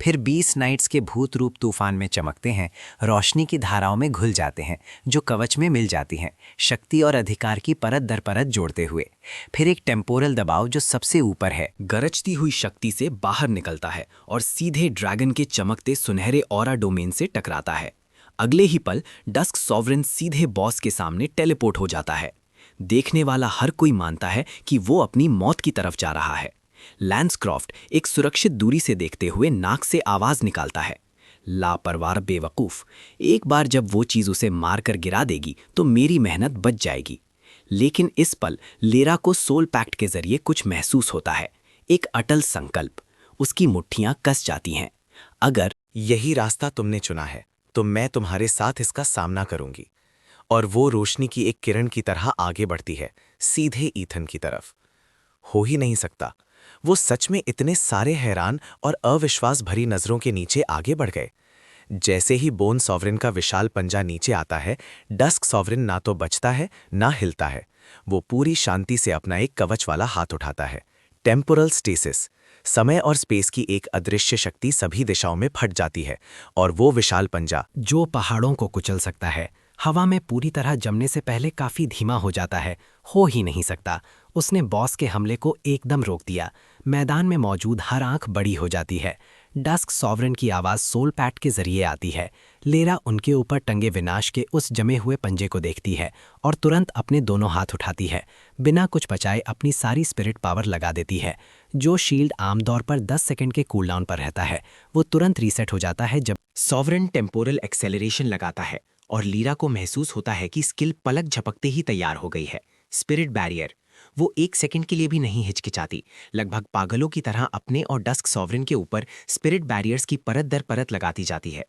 फिर 20 नाइट्स के भूत रूप तूफान में चमकते हैं, रोशनी की धाराओं में घुल जाते हैं जो कवच में मिल जाती हैं, शक्ति और अधिकार की परत दर परत जोड़ते हुए। फिर एक टेम्पोरल दबाव जो सबसे ऊपर है, गरजती हुई शक्ति से बाहर निकलता है और सीधे ड्रैगन के चमकते सुनहरे ऑरा डोमेन से टकराता है। अगले ही पल डस्क सॉवरेन सीधे बॉस के सामने टेलीपोर्ट हो जाता है। देखने वाला हर कोई मानता है कि वो अपनी मौत की तरफ जा रहा है। लैंसक्रॉफ्ट एक सुरक्षित दूरी से देखते हुए नाक से आवाज निकालता है, लापरवाह बेवकूफ, एक बार जब वो चीज उसे मारकर गिरा देगी तो मेरी मेहनत बच जाएगी। लेकिन इस पल लीरा को सोल पैक्ट के जरिए कुछ महसूस होता है, एक अटल संकल्प। उसकी मुट्ठियां कस जाती हैं। अगर यही रास्ता तुमने चुना है तो मैं तुम्हारे साथ इसका सामना करूंगी। और वो रोशनी की एक किरण की तरह आगे बढ़ती है, सीधे ईथन की तरफ। हो ही नहीं सकता। वो सच में इतने सारे हैरान और अविश्वास भरी नजरों के नीचे आगे बढ़ गए। जैसे ही बोन सॉवरेन का विशाल पंजा नीचे आता है, डस्क सॉवरेन ना तो बचता है ना हिलता है। वो पूरी शांति से अपना एक कवच वाला हाथ उठाता है। Temporal stasis. समय और स्पेस की एक अदृश्य शक्ति सभी दिशाओं में फट जाती है और वो विशाल पंजा, जो पहाड़ों को कुचल सकता है, हवा में पूरी तरह जमने से पहले काफी धीमा हो जाता है। हो ही नहीं सकता। उसने बॉस के हमले को एकदम रोक दिया। मैदान में मौजूद हर आंख बड़ी हो जाती है। डस्क सॉवरेन की आवाज सोल पैट के जरिए आती है। लीरा उनके ऊपर टंगे विनाश के उस जमे हुए पंजे को देखती है और तुरंत अपने दोनों हाथ उठाती है। बिना कुछ बचाए अपनी सारी स्पिरिट पावर लगा देती है। जो शील्ड आमतौर पर 10 सेकंड के कूलडाउन पर रहता है, वो तुरंत रीसेट हो जाता है जब सॉवरेन टेम्पोरल एक्सेलरेशन लगाता है और लीरा को महसूस होता है कि स्किल पलक झपकते ही तैयार हो गई है। Spirit barrier. वो 1 सेकंड के लिए भी नहीं हिचकिचाती। लगभग पागलों की तरह अपने और डस्क सॉवरेन के ऊपर स्पिरिट बैरियर्स की परत दर परत लगाती जाती है।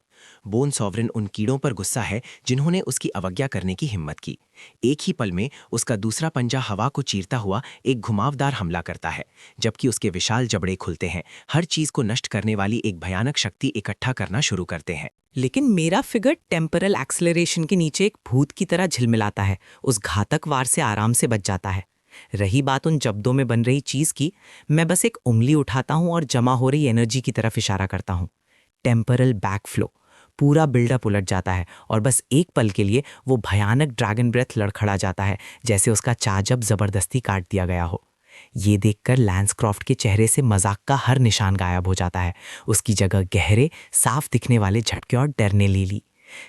बोन सॉवरेन उन कीड़ों पर गुस्सा है जिन्होंने उसकी अवज्ञा करने की हिम्मत की। एक ही पल में उसका दूसरा पंजा हवा को चीरता हुआ एक घुमावदार हमला करता है, जबकि उसके विशाल जबड़े खुलते हैं, हर चीज को नष्ट करने वाली एक भयानक शक्ति इकट्ठा करना शुरू करते हैं। लेकिन मेरा फिगर टेम्परल एक्सेलरेशन के नीचे एक भूत की तरह झिलमिलाता है, उस घातक वार से आराम से बच जाता है। रही बात उन जब्दों में बन रही चीज की, मैं बस एक उंगली उठाता हूं और जमा हो रही एनर्जी की तरफ इशारा करता हूं। Temporal backflow. पूरा बिल्डअप उलट जाता है और बस एक पल के लिए वो भयानक ड्रैगन ब्रेथ लड़खड़ा जाता है, जैसे उसका चाजब जबरदस्ती काट दिया गया हो। ये देखकर लैंसक्रॉफ्ट के चेहरे से मजाक का हर निशान गायब हो जाता है। उसकी जगह गहरे साफ दिखने वाले झटके और डर ने ले ली,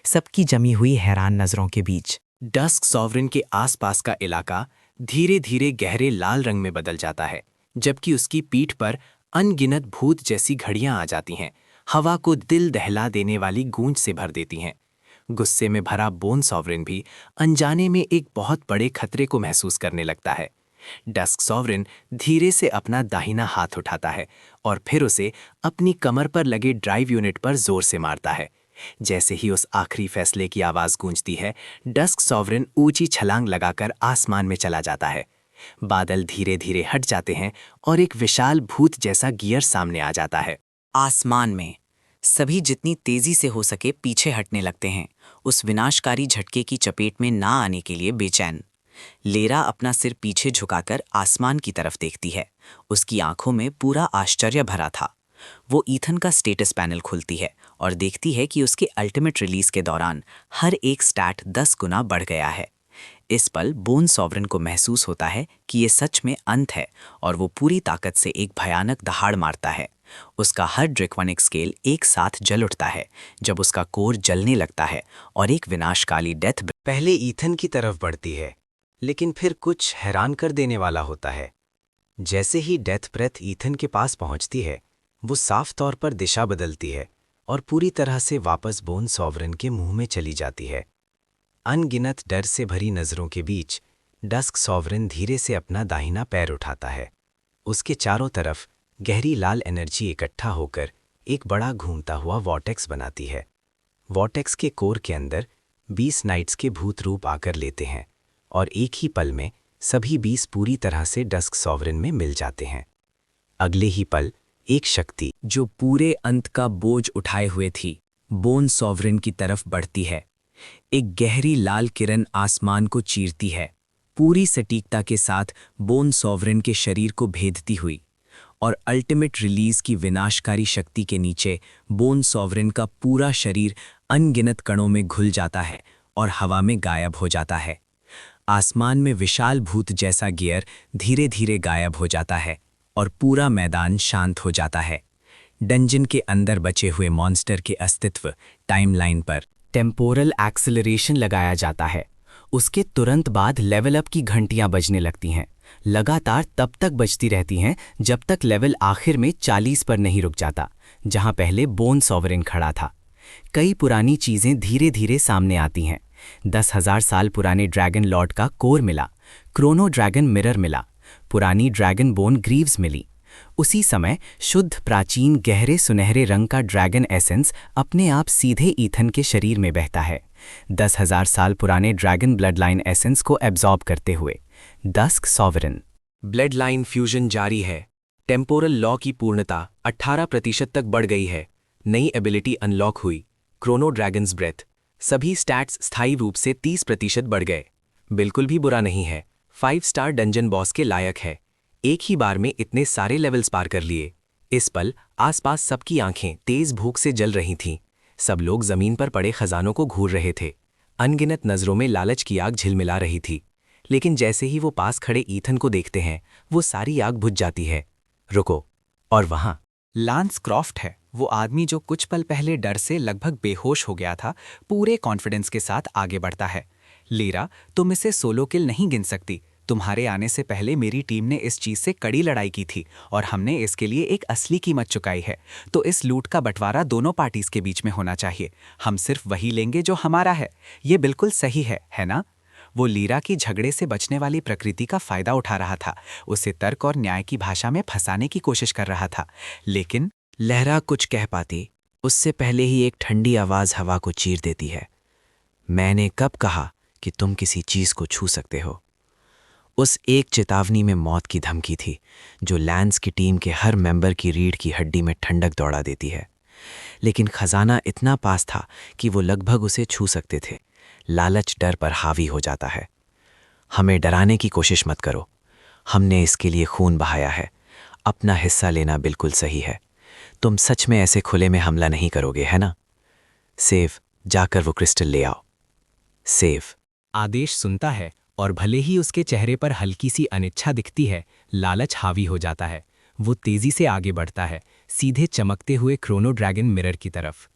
सबकी जमी हुई हैरान नजरों के बीच। डस्क सॉवरेन के आसपास का इलाका धीरे धीरे गहरे लाल रंग में बदल जाता है, जबकि उसकी पीठ पर अनगिनत भूत जैसी घड़ियां आ जाती हैं, हवा को दिल दहला देने वाली गूंज से भर देती हैं। गुस्से में भरा बोन सॉवरेन भी अनजाने में एक बहुत बड़े खतरे को महसूस करने लगता है। डस्क सॉवरेन धीरे से अपना दाहिना हाथ उठाता है और फिर उसे अपनी कमर पर लगे ड्राइव यूनिट पर जोर से मारता है। जैसे ही उस आखिरी फैसले की आवाज गूंजती है, डस्क सॉवरेन ऊंची छलांग लगाकर आसमान में चला जाता है। बादल धीरे धीरे हट जाते हैं और एक विशाल भूत जैसा गियर सामने आ जाता है। आसमान में सभी जितनी तेजी से हो सके पीछे हटने लगते हैं, उस विनाशकारी झटके की चपेट में ना आने के लिए बेचैन। लेरा अपना सिर पीछे झुकाकर आसमान की तरफ देखती है। उसकी आंखों में पूरा आश्चर्य भरा था। वो ईथन का स्टेटस पैनल खोलती है और देखती है कि उसके अल्टीमेट रिलीज के दौरान हर एक स्टैट 10 गुना बढ़ गया है। इस पल बोन सॉवरेन को महसूस होता है कि ये सच में अंत है और वो पूरी ताकत से एक भयानक दहाड़ मारता है। उसका हर ड्रैकोनिक स्केल एक साथ जल उठता है जब उसका कोर जलने लगता है और एक विनाशकाली डेथ पहले ईथन की तरफ बढ़ती है, लेकिन फिर कुछ हैरान कर देने वाला होता है। जैसे ही डेथ ब्रेथ ईथन के पास पहुंचती है, वो साफ तौर पर दिशा बदलती है और पूरी तरह से वापस बोन सॉवरेन के मुंह में चली जाती है। अनगिनत डर से भरी नज़रों के बीच डस्क सॉवरेन धीरे से अपना दाहिना पैर उठाता है। उसके चारों तरफ गहरी लाल एनर्जी इकट्ठा होकर एक बड़ा घूमता हुआ वॉर्टेक्स बनाती है। वॉर्टेक्स के कोर के अंदर 20 नाइट्स के भूत रूप आकर लेते हैं और एक ही पल में सभी 20 पूरी तरह से डस्क सॉवरेन में मिल जाते हैं। अगले ही पल एक शक्ति जो पूरे अंत का बोझ उठाए हुए थी, बोन सॉवरेन की तरफ बढ़ती है। एक गहरी लाल किरण आसमान को चीरती है, पूरी सटीकता के साथ बोन सॉवरेन के शरीर को भेदती हुई, और अल्टीमेट रिलीज की विनाशकारी शक्ति के नीचे बोन सॉवरेन का पूरा शरीर अनगिनत कणों में घुल जाता है और हवा में गायब हो जाता है। आसमान में विशाल भूत जैसा गियर धीरे धीरे गायब हो जाता है और पूरा मैदान शांत हो जाता है। डंजन के अंदर बचे हुए मॉन्स्टर के अस्तित्व टाइमलाइन पर टेम्पोरल एक्सेलरेशन लगाया जाता है। उसके तुरंत बाद लेवल अप की घंटियां बजने लगती हैं, लगातार तब तक बजती रहती हैं जब तक लेवल आखिर में 40 पर नहीं रुक जाता, जहां पहले बोन सॉवरेन खड़ा था। कई पुरानी चीजें धीरे धीरे सामने आती हैं। 10,000 साल पुराने ड्रैगन लॉर्ड का कोर मिला, क्रोनो ड्रैगन मिरर मिला, पुरानी ड्रैगन बोन ग्रीव्स मिली। उसी समय शुद्ध प्राचीन गहरे सुनहरे रंग का ड्रैगन एसेंस अपने आप सीधे ईथन के शरीर में बहता है, 10,000 साल पुराने ड्रैगन ब्लड लाइन एसेंस को एब्जॉर्ब करते हुए। Dusk sovereign blood line fusion जारी है। टेम्पोरल लॉ की पूर्णता 18% तक बढ़ गई है। नई एबिलिटी अनलॉक हुई, क्रोनो ड्रैगन्स ब्रेथ। सभी स्टैट्स स्थायी रूप से 30% बढ़ गए। बिल्कुल भी बुरा नहीं है, 5 स्टार डंजन बॉस के लायक है। एक ही बार में इतने सारे लेवल्स पार कर लिए। इस पल आसपास सबकी आंखें तेज भूख से जल रही थीं। सब लोग जमीन पर पड़े खजानों को घूर रहे थे। अनगिनत नजरों में लालच की आग झिलमिला रही थी। लेकिन जैसे ही वो पास खड़े ईथन को देखते हैं, वो सारी आग बुझ जाती है। रुको, और वहां लांस क्रॉफ्ट है, वो आदमी जो कुछ पल पहले डर से लगभग बेहोश हो गया था, पूरे कॉन्फिडेंस के साथ आगे बढ़ता है। लीरा, तुम इसे सोलो किल नहीं गिन सकती। तुम्हारे आने से पहले मेरी टीम ने इस चीज से कड़ी लड़ाई की थी और हमने इसके लिए एक असली कीमत चुकाई है। तो इस लूट का बंटवारा दोनों पार्टीज के बीच में होना चाहिए। हम सिर्फ वही लेंगे जो हमारा है। ये बिल्कुल सही है ना? वो लीरा की झगड़े से बचने वाली प्रकृति का फायदा उठा रहा था, उसे तर्क और न्याय की भाषा में फंसाने की कोशिश कर रहा था। लेकिन लहरा कुछ कह पाती, उससे पहले ही एक ठंडी आवाज हवा को चीर देती है। मैंने कब कहा कि तुम किसी चीज को छू सकते हो? उस एक चेतावनी में मौत की धमकी थी, जो लैंस की टीम के हर मेंबर की रीढ़ की हड्डी में ठंडक दौड़ा देती है। लेकिन खजाना इतना पास था कि वो लगभग उसे छू सकते थे। लालच डर पर हावी हो जाता है। हमें डराने की कोशिश मत करो, हमने इसके लिए खून बहाया है। अपना हिस्सा लेना बिल्कुल सही है। तुम सच में ऐसे खुले में हमला नहीं करोगे, है ना? सेव, जाकर वो क्रिस्टल ले आओ। सेव आदेश सुनता है और भले ही उसके चेहरे पर हल्की सी अनिच्छा दिखती है, लालच हावी हो जाता है। वो तेजी से आगे बढ़ता है, सीधे चमकते हुए क्रोनो ड्रैगन मिरर की तरफ।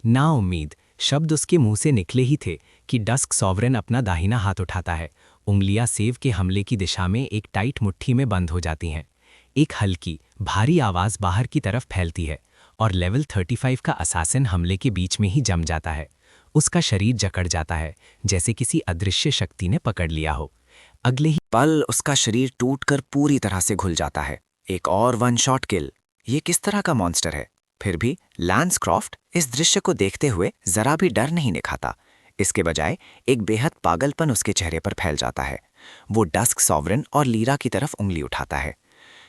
ना उम्मीद शब्द उसके मुंह से निकले ही थे कि डस्क सॉवरेन अपना दाहिना हाथ उठाता है। उंगलियां सेव के हमले की दिशा में एक टाइट मुट्ठी में बंद हो जाती हैं। एक हल्की भारी आवाज बाहर की तरफ फैलती है और लेवल 35 का असासिन हमले के बीच में ही जम जाता है। उसका शरीर जकड़ जाता है, जैसे किसी अदृश्य शक्ति ने पकड़ लिया हो। अगले ही पल उसका शरीर टूटकर पूरी तरह से घुल जाता है। एक और वन शॉट किल। ये किस तरह का मॉन्स्टर है? फिर भी लैंस क्रॉफ्ट इस दृश्य को देखते हुए जरा भी डर नहीं दिखाता। इसके बजाय एक बेहद पागलपन उसके चेहरे पर फैल जाता है। वो डस्क सॉवरेन और लीरा की तरफ उंगली उठाता है।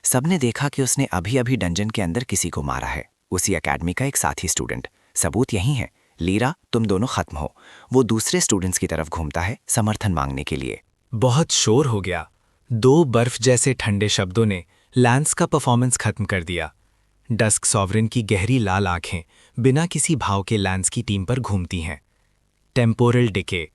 सबने देखा कि उसने अभी अभी डंजन के अंदर किसी को मारा है, उसी एकेडमी का एक साथी स्टूडेंट। सबूत यही है। लीरा, तुम दोनों खत्म हो। वो दूसरे स्टूडेंट्स की तरफ घूमता है समर्थन मांगने के लिए। बहुत शोर हो गया। 2 बर्फ जैसे ठंडे शब्दों ने लैंस का परफॉर्मेंस खत्म कर दिया। डस्क सॉवरेन की गहरी लाल आंखें बिना किसी भाव के लैंस की टीम पर घूमती हैं। Temporal decay.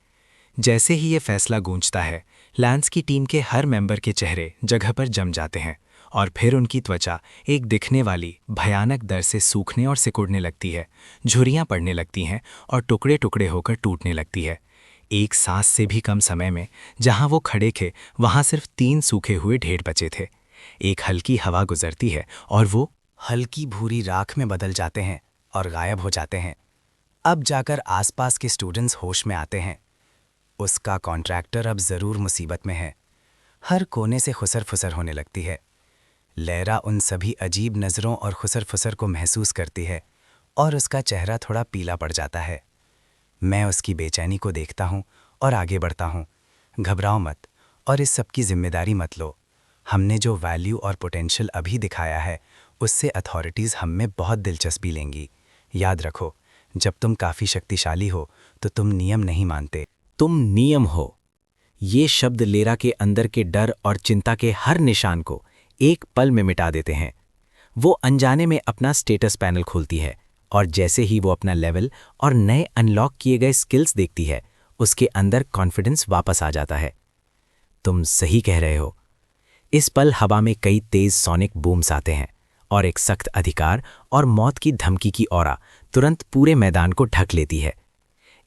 जैसे ही ये फैसला गूंजता है, लैंस की टीम के हर मेंबर के चेहरे जगह पर जम जाते हैं और फिर उनकी त्वचा एक दिखने वाली भयानक दर से सूखने और सिकुड़ने लगती है, झुर्रियां पड़ने लगती हैं और टुकड़े टुकड़े होकर टूटने लगती है। एक सांस से भी कम समय में जहां वो खड़े थे वहां सिर्फ 3 सूखे हुए ढेर बचे थे। एक हल्की हवा गुजरती है और वो हल्की भूरी राख में बदल जाते हैं और गायब हो जाते हैं। अब जाकर आसपास के स्टूडेंट्स होश में आते हैं। उसका कॉन्ट्रैक्टर अब ज़रूर मुसीबत में है। हर कोने से खुसर फुसर होने लगती है। लैरा उन सभी अजीब नज़रों और खुसर फुसर को महसूस करती है और उसका चेहरा थोड़ा पीला पड़ जाता है। मैं उसकी बेचैनी को देखता हूँ और आगे बढ़ता हूँ। घबराओ मत और इस सब की जिम्मेदारी मत लो। हमने जो वैल्यू और पोटेंशियल अभी दिखाया है, उससे अथॉरिटीज़ हम में बहुत दिलचस्पी लेंगी। याद रखो, जब तुम काफ़ी शक्तिशाली हो तो तुम नियम नहीं मानते, तुम नियम हो। ये शब्द लेरा के अंदर के डर और चिंता के हर निशान को एक पल में मिटा देते हैं। वो अनजाने में अपना स्टेटस पैनल खोलती है और जैसे ही वो अपना लेवल और नए अनलॉक किए गए स्किल्स देखती है, उसके अंदर कॉन्फिडेंस वापस आ जाता है। तुम सही कह रहे हो। इस पल हवा में कई तेज सोनिक बूम्स आते हैं और एक सख्त अधिकार और मौत की धमकी की ऑरा तुरंत पूरे मैदान को ढक लेती है।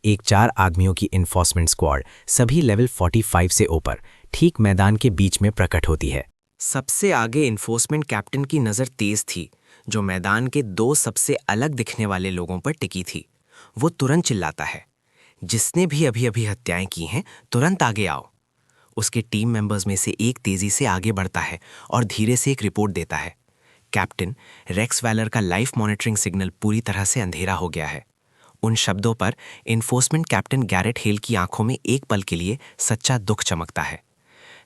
एक 4 आदमियों की इन्फोर्समेंट स्क्वाड सभी लेवल 45 से ऊपर ठीक मैदान के बीच में प्रकट होती है। सबसे आगे इन्फोर्समेंट कैप्टन की नज़र तेज थी, जो मैदान के 2 सबसे अलग दिखने वाले लोगों पर टिकी थी। वो तुरंत चिल्लाता है, जिसने भी अभी अभी हत्याएं की हैं, तुरंत आगे आओ। उसके टीम मेंबर्स में से एक तेजी से आगे बढ़ता है और धीरे से एक रिपोर्ट देता है। कैप्टन, रेक्स वैलर का लाइफ मॉनिटरिंग सिग्नल पूरी तरह से अंधेरा हो गया है। उन शब्दों पर इन्फोर्समेंट कैप्टन गैरेट हेल की आंखों में एक पल के लिए सच्चा दुख चमकता है।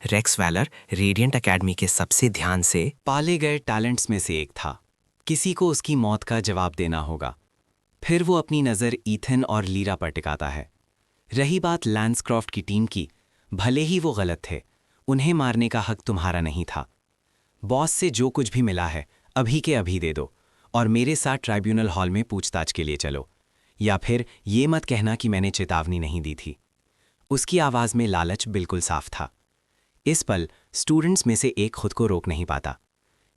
रेक्स वैलर रेडिएंट एकेडमी के सबसे ध्यान से पाले गए टैलेंट्स में से एक था। किसी को उसकी मौत का जवाब देना होगा। फिर वो अपनी नज़र ईथन और लीरा पर टिकाता है। रही बात लैंस क्रॉफ्ट की टीम की, भले ही वो गलत थे, उन्हें मारने का हक तुम्हारा नहीं था। बॉस से जो कुछ भी मिला है अभी के अभी दे दो और मेरे साथ ट्राइब्यूनल हॉल में पूछताछ के लिए चलो, या फिर ये मत कहना कि मैंने चेतावनी नहीं दी थी। उसकी आवाज़ में लालच बिल्कुल साफ था। इस पल स्टूडेंट्स में से एक खुद को रोक नहीं पाता।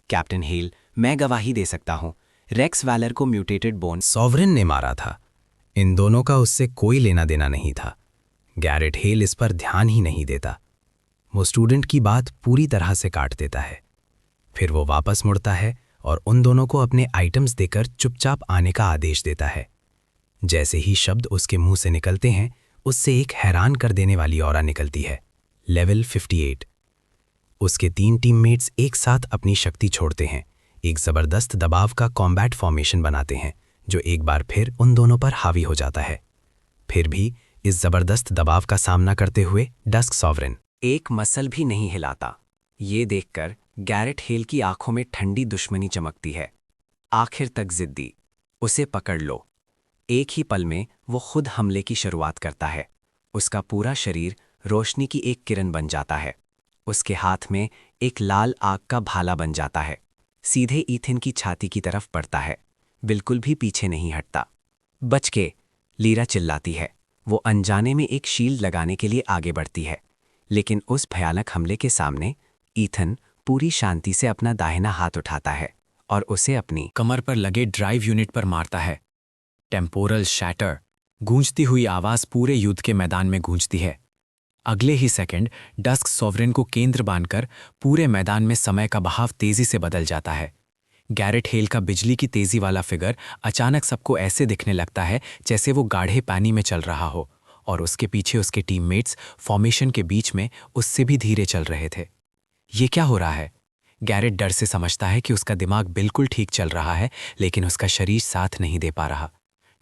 कैप्टन हेल, मैं गवाही दे सकता हूं, रेक्स वैलर को म्यूटेटेड बोन सॉवरेन ने मारा था। इन दोनों का उससे कोई लेना देना नहीं था। गैरेट हेल इस पर ध्यान ही नहीं देता। वो स्टूडेंट की बात पूरी तरह से काट देता है। फिर वो वापस मुड़ता है और उन दोनों को अपने आइटम्स देकर चुपचाप आने का आदेश देता है। जैसे ही शब्द उसके मुंह से निकलते हैं, उससे एक हैरान कर देने वाली ऑरा निकलती है। लेवल 58। उसके 3 टीममेट्स एक साथ अपनी शक्ति छोड़ते हैं, एक जबरदस्त दबाव का कॉम्बैट फॉर्मेशन बनाते हैं, जो एक बार फिर उन दोनों पर हावी हो जाता है। फिर भी इस जबरदस्त दबाव का सामना करते हुए डस्क सॉवरेन एक मसल भी नहीं हिलाता। ये देखकर गैरेट हेल की आंखों में ठंडी दुश्मनी चमकती है। आखिर तक जिद्दी, उसे पकड़ लो। एक ही पल में वो खुद हमले की शुरुआत करता है। उसका पूरा शरीर रोशनी की एक किरण बन जाता है। उसके हाथ में एक लाल आग का भाला बन जाता है, सीधे ईथन की छाती की तरफ पड़ता है, बिल्कुल भी पीछे नहीं हटता। बच के, लीरा चिल्लाती है। वो अनजाने में एक शील्ड लगाने के लिए आगे बढ़ती है, लेकिन उस भयानक हमले के सामने ईथन पूरी शांति से अपना दाहिना हाथ उठाता है और उसे अपनी कमर पर लगे ड्राइव यूनिट पर मारता है। Temporal shatter. गूंजती हुई आवाज पूरे युद्ध के मैदान में गूंजती है। अगले ही सेकंड डस्क सॉवरेन को केंद्र बांधकर पूरे मैदान में समय का बहाव तेजी से बदल जाता है। गैरेट हेल का बिजली की तेजी वाला फिगर अचानक सबको ऐसे दिखने लगता है जैसे वो गाढ़े पानी में चल रहा हो, और उसके पीछे उसके टीममेट्स फॉर्मेशन के बीच में उससे भी धीरे चल रहे थे। ये क्या हो रहा है? गैरेट डर से समझता है कि उसका दिमाग बिल्कुल ठीक चल रहा है, लेकिन उसका शरीर साथ नहीं दे पा रहा।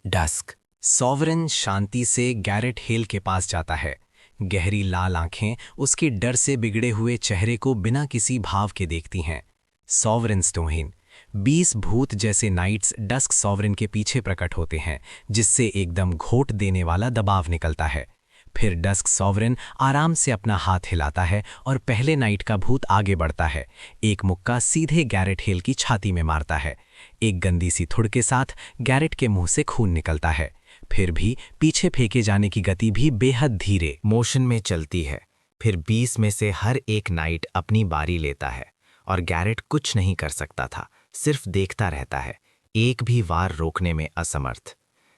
डस्क। सॉवरेन शांति से गैरेट हेल के पास जाता है। गहरी लाल आंखें उसके डर से बिगड़े हुए चेहरे को बिना किसी भाव के देखती हैं। सॉवरेन स्टोहीन 20 भूत जैसे नाइट्स डस्क सॉवरेन के पीछे प्रकट होते हैं, जिससे एकदम घोट देने वाला दबाव निकलता है। फिर डस्क सॉवरेन आराम से अपना हाथ हिलाता है और पहले नाइट का भूत आगे बढ़ता है। एक मुक्का सीधे गैरेट हेल की छाती में मारता है। एक गंदी सी थुड़ के साथ गैरेट के मुंह से खून निकलता है। फिर भी पीछे फेंके जाने की गति भी बेहद धीरे मोशन में चलती है। फिर 20 में से हर एक नाइट अपनी बारी लेता है और गैरेट कुछ नहीं कर सकता था, सिर्फ देखता रहता है, एक भी वार रोकने में असमर्थ।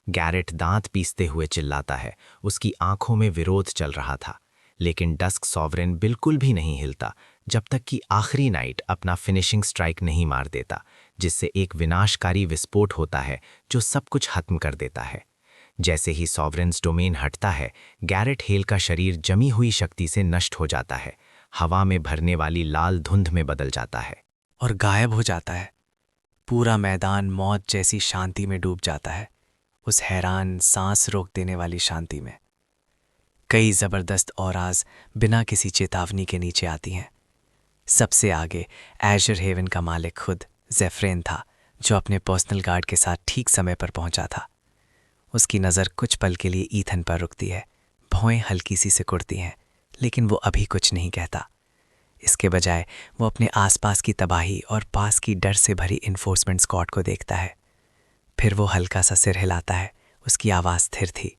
गैरेट दांत पीसते हुए चिल्लाता है, उसकी आंखों में विरोध चल रहा था, लेकिन डस्क सॉवरेन बिल्कुल भी नहीं हिलता जब तक कि आखिरी नाइट अपना फिनिशिंग स्ट्राइक नहीं मार देता, जिससे एक विनाशकारी विस्फोट होता है जो सब कुछ खत्म कर देता है। जैसे ही सॉवरेन्स डोमेन हटता है, गैरेट हेल का शरीर जमी हुई शक्ति से नष्ट हो जाता है, हवा में भरने वाली लाल धुंध में बदल जाता है और गायब हो जाता है। पूरा मैदान मौत जैसी शांति में डूब जाता है, उस हैरान सांस रोक देने वाली शांति में। कई जबरदस्त औराज बिना किसी चेतावनी के नीचे आती हैं। सबसे आगे एजर हेवन का मालिक खुद ज़ेफ्रेन था, जो अपने पर्सनल गार्ड के साथ ठीक समय पर पहुंचा था। उसकी नज़र कुछ पल के लिए ईथन पर रुकती है। भौएं हल्की सी सिकुड़ती हैं, लेकिन वो अभी कुछ नहीं कहता। इसके बजाय वो अपने आसपास की तबाही और पास की डर से भरी इन्फोर्समेंट स्क्वाड को देखता है। फिर वो हल्का सा सिर हिलाता है। उसकी आवाज़ स्थिर थी।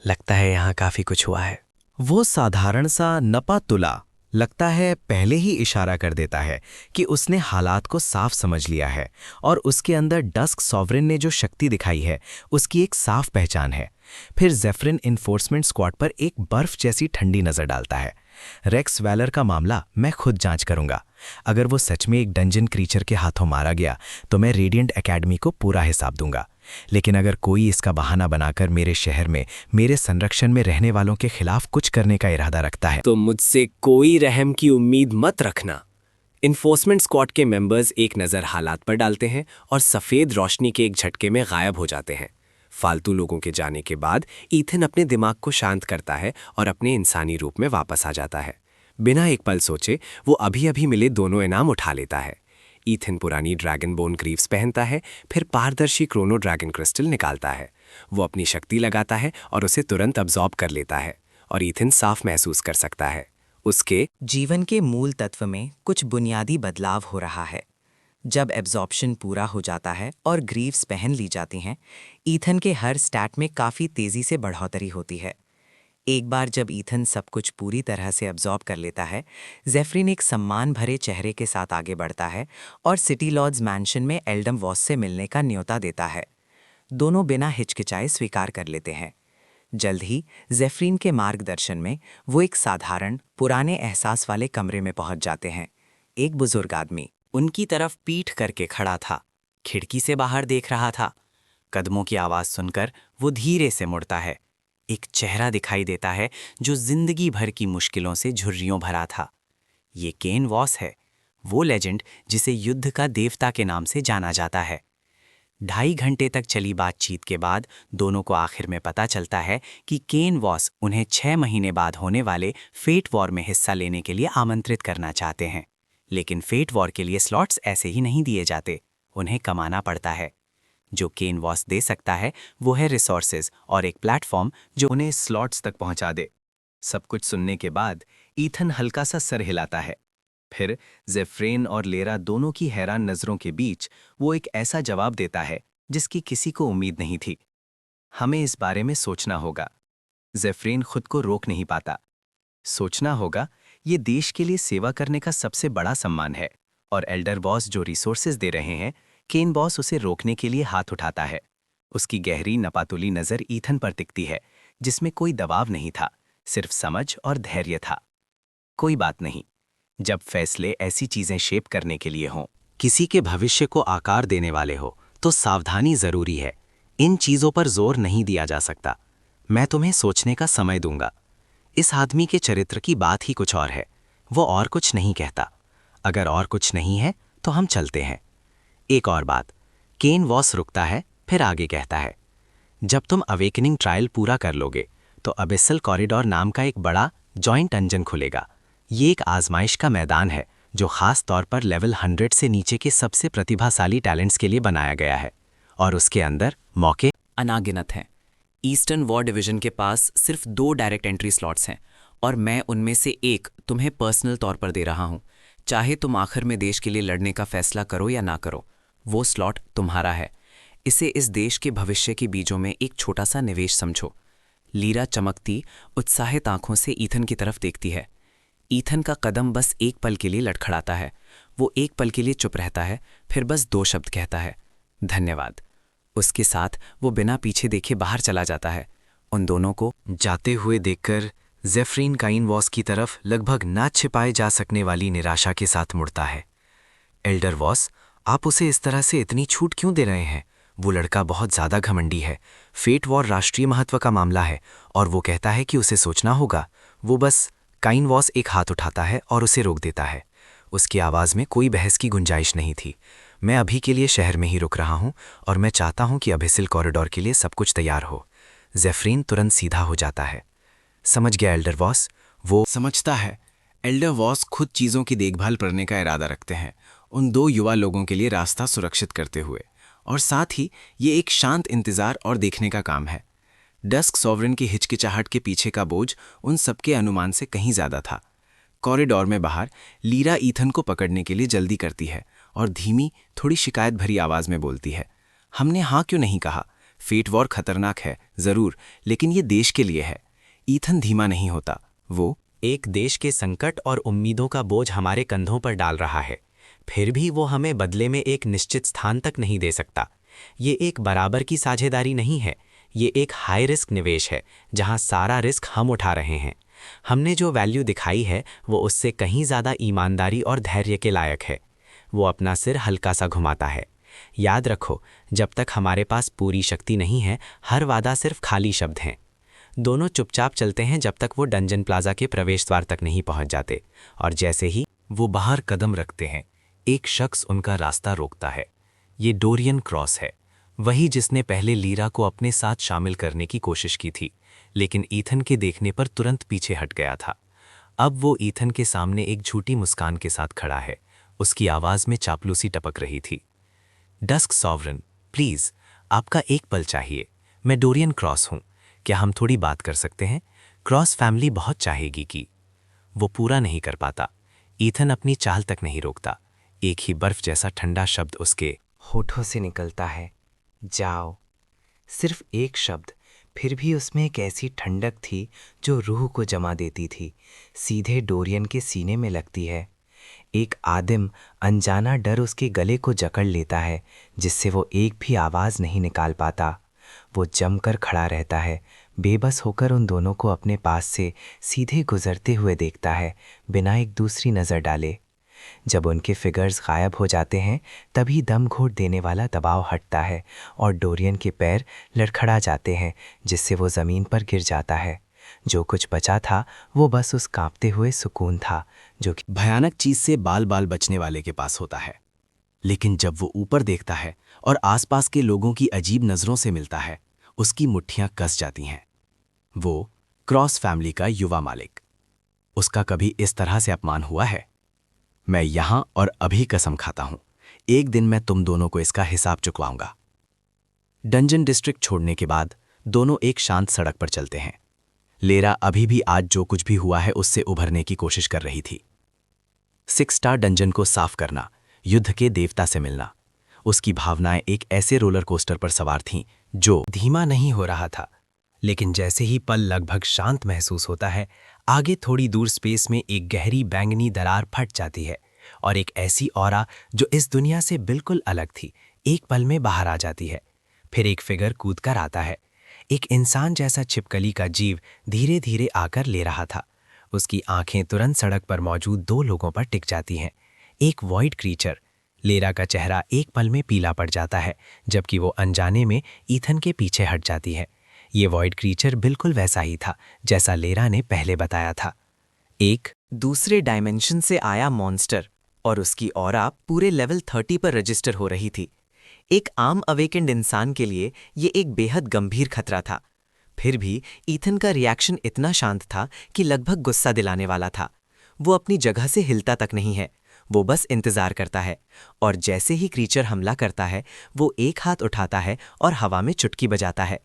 लगता है यहाँ काफ़ी कुछ हुआ है। वो साधारण सा नपा तुला लगता है पहले ही इशारा कर देता है कि उसने हालात को साफ समझ लिया है, और उसके अंदर डस्क सॉवरेन ने जो शक्ति दिखाई है उसकी एक साफ पहचान है। फिर ज़ेफ्रेन इन्फोर्समेंट स्क्वाड पर एक बर्फ जैसी ठंडी नज़र डालता है। रेक्स वैलर का मामला मैं खुद जांच करूंगा। अगर वो सच में एक डंजन क्रीचर के हाथों मारा गया तो मैं रेडिएंट एकेडमी को पूरा हिसाब दूंगा, लेकिन अगर कोई इसका बहाना बनाकर मेरे शहर में मेरे संरक्षण में रहने वालों के खिलाफ कुछ करने का इरादा रखता है तो मुझसे कोई रहम की उम्मीद मत रखना। इन्फोर्समेंट स्क्वाड के मेंबर्स एक नज़र हालात पर डालते हैं और सफ़ेद रोशनी के एक झटके में गायब हो जाते हैं। फालतू लोगों के जाने के बाद ईथन अपने दिमाग को शांत करता है और अपने इंसानी रूप में वापस आ जाता है। बिना एक पल सोचे वो अभी अभी मिले दोनों इनाम उठा लेता है। ईथन पुरानी ड्रैगन बोन ग्रीव्स पहनता है, फिर पारदर्शी क्रोनो ड्रैगन क्रिस्टल निकालता है। वो अपनी शक्ति लगाता है और उसे तुरंत अब्जॉर्ब कर लेता है, और ईथन साफ महसूस कर सकता है उसके जीवन के मूल तत्व में कुछ बुनियादी बदलाव हो रहा है। जब एब्जॉर्प्शन पूरा हो जाता है और ग्रीव्स पहन ली जाती हैं, ईथन के हर स्टैट में काफ़ी तेज़ी से बढ़ोतरी होती है। एक बार जब ईथन सब कुछ पूरी तरह से अब्जॉर्ब कर लेता है, ज़ेफ्रेन एक सम्मान भरे चेहरे के साथ आगे बढ़ता है और सिटी लॉर्ड्स मैंशन में एल्डम वॉस से मिलने का न्योता देता है। दोनों बिना हिचकिचाए स्वीकार कर लेते हैं। जल्द ही ज़ेफ्रेन के मार्गदर्शन में वो एक साधारण पुराने एहसास वाले कमरे में पहुंच जाते हैं। एक बुजुर्ग आदमी उनकी तरफ पीठ करके खड़ा था, खिड़की से बाहर देख रहा था। कदमों की आवाज़ सुनकर वो धीरे से मुड़ता है। एक चेहरा दिखाई देता है जो जिंदगी भर की मुश्किलों से झुर्रियों भरा था। ये केन वॉस है, वो लेजेंड जिसे युद्ध का देवता के नाम से जाना जाता है। 2.5 घंटे तक चली बातचीत के बाद दोनों को आखिर में पता चलता है कि केन वॉस उन्हें 6 महीने बाद होने वाले फेट वॉर में हिस्सा लेने के लिए आमंत्रित करना चाहते हैं। लेकिन फेट वॉर के लिए स्लॉट्स ऐसे ही नहीं दिए जाते, उन्हें कमाना पड़ता है। जो केन वॉस दे सकता है वो है रिसोर्सेज और एक प्लेटफॉर्म जो उन्हें स्लॉट्स तक पहुंचा दे। सब कुछ सुनने के बाद ईथन हल्का सा सर हिलाता है। फिर ज़ेफ्रेन और लेरा दोनों की हैरान नज़रों के बीच वो एक ऐसा जवाब देता है जिसकी किसी को उम्मीद नहीं थी। हमें इस बारे में सोचना होगा। ज़ेफ्रेन खुद को रोक नहीं पाता। सोचना होगा, ये देश के लिए सेवा करने का सबसे बड़ा सम्मान है, और एल्डर बॉस जो रिसोर्सेज दे रहे हैं, केन बॉस उसे रोकने के लिए हाथ उठाता है। उसकी गहरी नपातुली नज़र ईथन पर टिकती है, जिसमें कोई दबाव नहीं था, सिर्फ समझ और धैर्य था। कोई बात नहीं, जब फैसले ऐसी चीज़ें शेप करने के लिए हों किसी के भविष्य को आकार देने वाले हो तो सावधानी जरूरी है। इन चीजों पर जोर नहीं दिया जा सकता। मैं तुम्हें सोचने का समय दूंगा। इस आदमी के चरित्र की बात ही कुछ और है। वो और कुछ नहीं कहता। अगर और कुछ नहीं है तो हम चलते हैं। एक और बात, केन वॉस रुकता है, फिर आगे कहता है, जब तुम अवेकनिंग ट्रायल पूरा कर लोगे तो अबिसल कॉरिडोर नाम का एक बड़ा जॉइंट डंजन खुलेगा। ये एक आजमाइश का मैदान है जो खास तौर पर लेवल 100 से नीचे के सबसे प्रतिभाशाली टैलेंट्स के लिए बनाया गया है, और उसके अंदर मौके अनागिनत हैं। ईस्टर्न वॉर डिवीजन के पास सिर्फ 2 डायरेक्ट एंट्री स्लॉट्स हैं और मैं उनमें से एक तुम्हें पर्सनल तौर पर दे रहा हूं। चाहे तुम आखिर में देश के लिए लड़ने का फैसला करो या ना करो, वो स्लॉट तुम्हारा है। इसे इस देश के भविष्य के बीजों में एक छोटा सा निवेश समझो। लीरा चमकती, उत्साहित आंखों से ईथन की तरफ देखती है। ईथन का कदम बस एक पल के लिए लड़खड़ाता है। वो एक पल के लिए चुप रहता है, फिर बस 2 शब्द कहता है, धन्यवाद। उसके साथ वो बिना पीछे देखे बाहर चला जाता है। उन दोनों को जाते हुए देखकर जेफरीन काइन वॉस की तरफ लगभग ना छिपाए जा सकने वाली निराशा के साथ मुड़ता है। एल्डर वॉस, आप उसे इस तरह से इतनी छूट क्यों दे रहे हैं? वो लड़का बहुत ज़्यादा घमंडी है। फेट वॉर राष्ट्रीय महत्व का मामला है और वो कहता है कि उसे सोचना होगा। वो बस काइन वॉस एक हाथ उठाता है और उसे रोक देता है। उसकी आवाज़ में कोई बहस की गुंजाइश नहीं थी। मैं अभी के लिए शहर में ही रुक रहा हूँ और मैं चाहता हूँ कि अभिसिल कॉरिडोर के लिए सब कुछ तैयार हो। जेफरीन तुरंत सीधा हो जाता है। समझ गया एल्डर वॉस। वो समझता है। एल्डर वॉस खुद चीज़ों की देखभाल करने का इरादा रखते हैं, उन 2 युवा लोगों के लिए रास्ता सुरक्षित करते हुए, और साथ ही ये एक शांत इंतज़ार और देखने का काम है। डस्क सॉवरेन की हिचकिचाहट के पीछे का बोझ उन सबके अनुमान से कहीं ज़्यादा था। कॉरिडोर में बाहर लीरा ईथन को पकड़ने के लिए जल्दी करती है और धीमी, थोड़ी शिकायत भरी आवाज़ में बोलती है, हमने हाँ क्यों नहीं कहा? फेट वॉर खतरनाक है ज़रूर, लेकिन ये देश के लिए है। ईथन धीमा नहीं होता। वो एक देश के संकट और उम्मीदों का बोझ हमारे कंधों पर डाल रहा है, फिर भी वो हमें बदले में एक निश्चित स्थान तक नहीं दे सकता। ये एक बराबर की साझेदारी नहीं है, ये एक हाई रिस्क निवेश है जहां सारा रिस्क हम उठा रहे हैं। हमने जो वैल्यू दिखाई है वो उससे कहीं ज़्यादा ईमानदारी और धैर्य के लायक है। वो अपना सिर हल्का सा घुमाता है। याद रखो, जब तक हमारे पास पूरी शक्ति नहीं है, हर वादा सिर्फ खाली शब्द हैं। दोनों चुपचाप चलते हैं जब तक वो डंजन प्लाजा के प्रवेश द्वार तक नहीं पहुंच जाते, और जैसे ही वो बाहर कदम रखते हैं, एक शख्स उनका रास्ता रोकता है। ये डोरियन क्रॉस है, वही जिसने पहले लीरा को अपने साथ शामिल करने की कोशिश की थी, लेकिन ईथन के देखने पर तुरंत पीछे हट गया था। अब वो ईथन के सामने एक झूठी मुस्कान के साथ खड़ा है। उसकी आवाज़ में चापलूसी टपक रही थी। डस्क सॉवरेन, प्लीज़, आपका एक पल चाहिए। मैं डोरियन क्रॉस हूँ, क्या हम थोड़ी बात कर सकते हैं? क्रॉस फैमिली बहुत चाहेगी कि वो पूरा नहीं कर पाता। ईथन अपनी चाल तक नहीं रोकता। एक ही बर्फ जैसा ठंडा शब्द उसके होठों से निकलता है, जाओ। सिर्फ एक शब्द, फिर भी उसमें एक ऐसी ठंडक थी जो रूह को जमा देती थी, सीधे डोरियन के सीने में लगती है। एक आदिम, अनजाना डर उसके गले को जकड़ लेता है, जिससे वो एक भी आवाज़ नहीं निकाल पाता। वो जमकर खड़ा रहता है, बेबस होकर उन दोनों को अपने पास से सीधे गुजरते हुए देखता है, बिना एक दूसरी नज़र डाले। जब उनके फिगर्स गायब हो जाते हैं, तभी दम घोट देने वाला दबाव हटता है और डोरियन के पैर लड़खड़ा जाते हैं, जिससे वो ज़मीन पर गिर जाता है। जो कुछ बचा था वो बस उस कांपते हुए सुकून था जो कि भयानक चीज से बाल बाल बचने वाले के पास होता है। लेकिन जब वो ऊपर देखता है और आसपास के लोगों की अजीब नज़रों से मिलता है, उसकी मुट्ठियां कस जाती हैं। वो क्रॉस फैमिली का युवा मालिक। उसका कभी इस तरह से अपमान हुआ है? मैं यहां और अभी कसम खाता हूं, एक दिन मैं तुम दोनों को इसका हिसाब चुकवाऊंगा। डंजन डिस्ट्रिक्ट छोड़ने के बाद दोनों एक शांत सड़क पर चलते हैं। लेरा अभी भी आज जो कुछ भी हुआ है उससे उभरने की कोशिश कर रही थी। 6 स्टार डंजन को साफ करना, युद्ध के देवता से मिलना, उसकी भावनाएं एक ऐसे रोलर कोस्टर पर सवार थीं जो धीमा नहीं हो रहा था, लेकिन जैसे ही पल लगभग शांत महसूस होता है, आगे थोड़ी दूर स्पेस में एक गहरी बैंगनी दरार फट जाती है और एक ऐसी ऑरा जो इस दुनिया से बिल्कुल अलग थी, एक पल में बाहर आ जाती है। फिर एक फिगर कूद कर आता है। एक इंसान जैसा छिपकली का जीव धीरे धीरे आकर ले रहा था। उसकी आंखें तुरंत सड़क पर मौजूद 2 लोगों पर टिक जाती हैं। एक वॉइड क्रीचर, लेरा का चेहरा एक पल में पीला पड़ जाता है, जबकि वो अनजाने में ईथन के पीछे हट जाती है। ये वॉइड क्रीचर बिल्कुल वैसा ही था जैसा लेरा ने पहले बताया था। एक दूसरे डायमेंशन से आया मॉन्स्टर और उसकी ऑरा पूरे लेवल 30 पर रजिस्टर हो रही थी। एक आम अवेकेंड इंसान के लिए ये एक बेहद गंभीर खतरा था। फिर भी ईथन का रिएक्शन इतना शांत था कि लगभग गुस्सा दिलाने वाला था। वो अपनी जगह से हिलता तक नहीं है, वो बस इंतजार करता है और जैसे ही क्रीचर हमला करता है वो एक हाथ उठाता है और हवा में चुटकी बजाता है।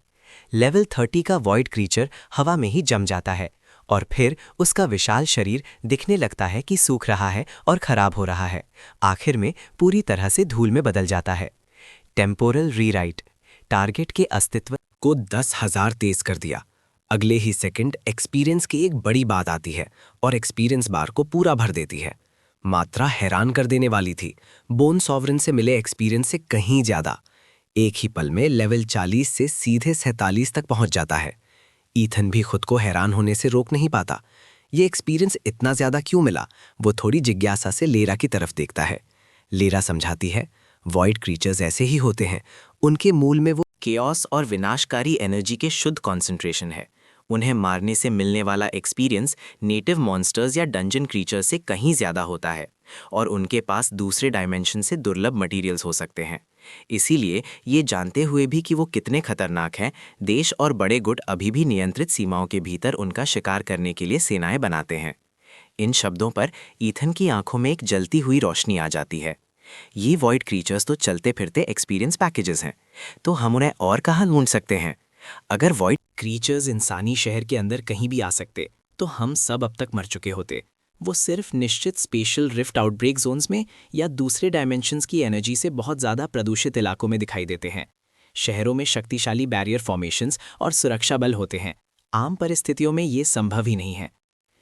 लेवल 30 का वॉइड क्रीचर हवा में ही जम जाता है और फिर उसका विशाल शरीर दिखने लगता है कि सूख रहा है और खराब हो रहा है। आखिर में पूरी तरह से धूल में बदल जाता है। टेम्पोरल रीराइट टारगेट के अस्तित्व को 10,000 तेज कर दिया। अगले ही सेकंड एक्सपीरियंस की एक बड़ी बात आती है और एक्सपीरियंस बार को पूरा भर देती है। मात्रा हैरान कर देने वाली थी। बोन सॉवरन से मिले एक्सपीरियंस से कहीं ज्यादा। एक ही पल में लेवल 40 से सीधे 47 तक पहुंच जाता है। ईथन भी खुद को हैरान होने से रोक नहीं पाता। ये एक्सपीरियंस इतना ज्यादा क्यों मिला? वो थोड़ी जिज्ञासा से लेरा की तरफ देखता है। लेरा समझाती है, वॉइड क्रीचर्स ऐसे ही होते हैं। उनके मूल में वो केओस और विनाशकारी एनर्जी के शुद्ध कॉन्सेंट्रेशन है। उन्हें मारने से मिलने वाला एक्सपीरियंस नेटिव मॉन्स्टर्स या डंजन क्रीचर्स से कहीं ज़्यादा होता है और उनके पास दूसरे डायमेंशन से दुर्लभ मटेरियल्स हो सकते हैं। इसीलिए ये जानते हुए भी कि वो कितने खतरनाक हैं, देश और बड़े गुट अभी भी नियंत्रित सीमाओं के भीतर उनका शिकार करने के लिए सेनाएं बनाते हैं। इन शब्दों पर ईथन की आंखों में एक जलती हुई रोशनी आ जाती है। ये वॉइड क्रीचर्स तो चलते फिरते एक्सपीरियंस पैकेजेस हैं, तो हम उन्हें और कहाँ ढूंढ सकते हैं? अगर वॉइड क्रीचर्स इंसानी शहर के अंदर कहीं भी आ सकते तो हम सब अब तक मर चुके होते। वो सिर्फ निश्चित स्पेशल रिफ्ट आउटब्रेक जोन्स में या दूसरे डायमेंशंस की एनर्जी से बहुत ज़्यादा प्रदूषित इलाकों में दिखाई देते हैं। शहरों में शक्तिशाली बैरियर फॉर्मेशंस और सुरक्षा बल होते हैं। आम परिस्थितियों में ये संभव ही नहीं है।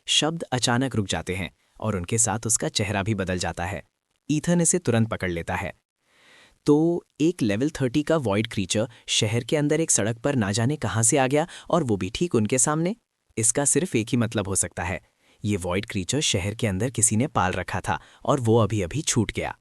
शब्द अचानक रुक जाते हैं और उनके साथ उसका चेहरा भी बदल जाता है। ईथन इसे तुरंत पकड़ लेता है। तो एक लेवल 30 का वॉइड क्रीचर शहर के अंदर एक सड़क पर ना जाने कहां से आ गया, और वो भी ठीक उनके सामने। इसका सिर्फ एक ही मतलब हो सकता है, ये वॉइड क्रीचर शहर के अंदर किसी ने पाल रखा था और वो अभी अभी छूट गया।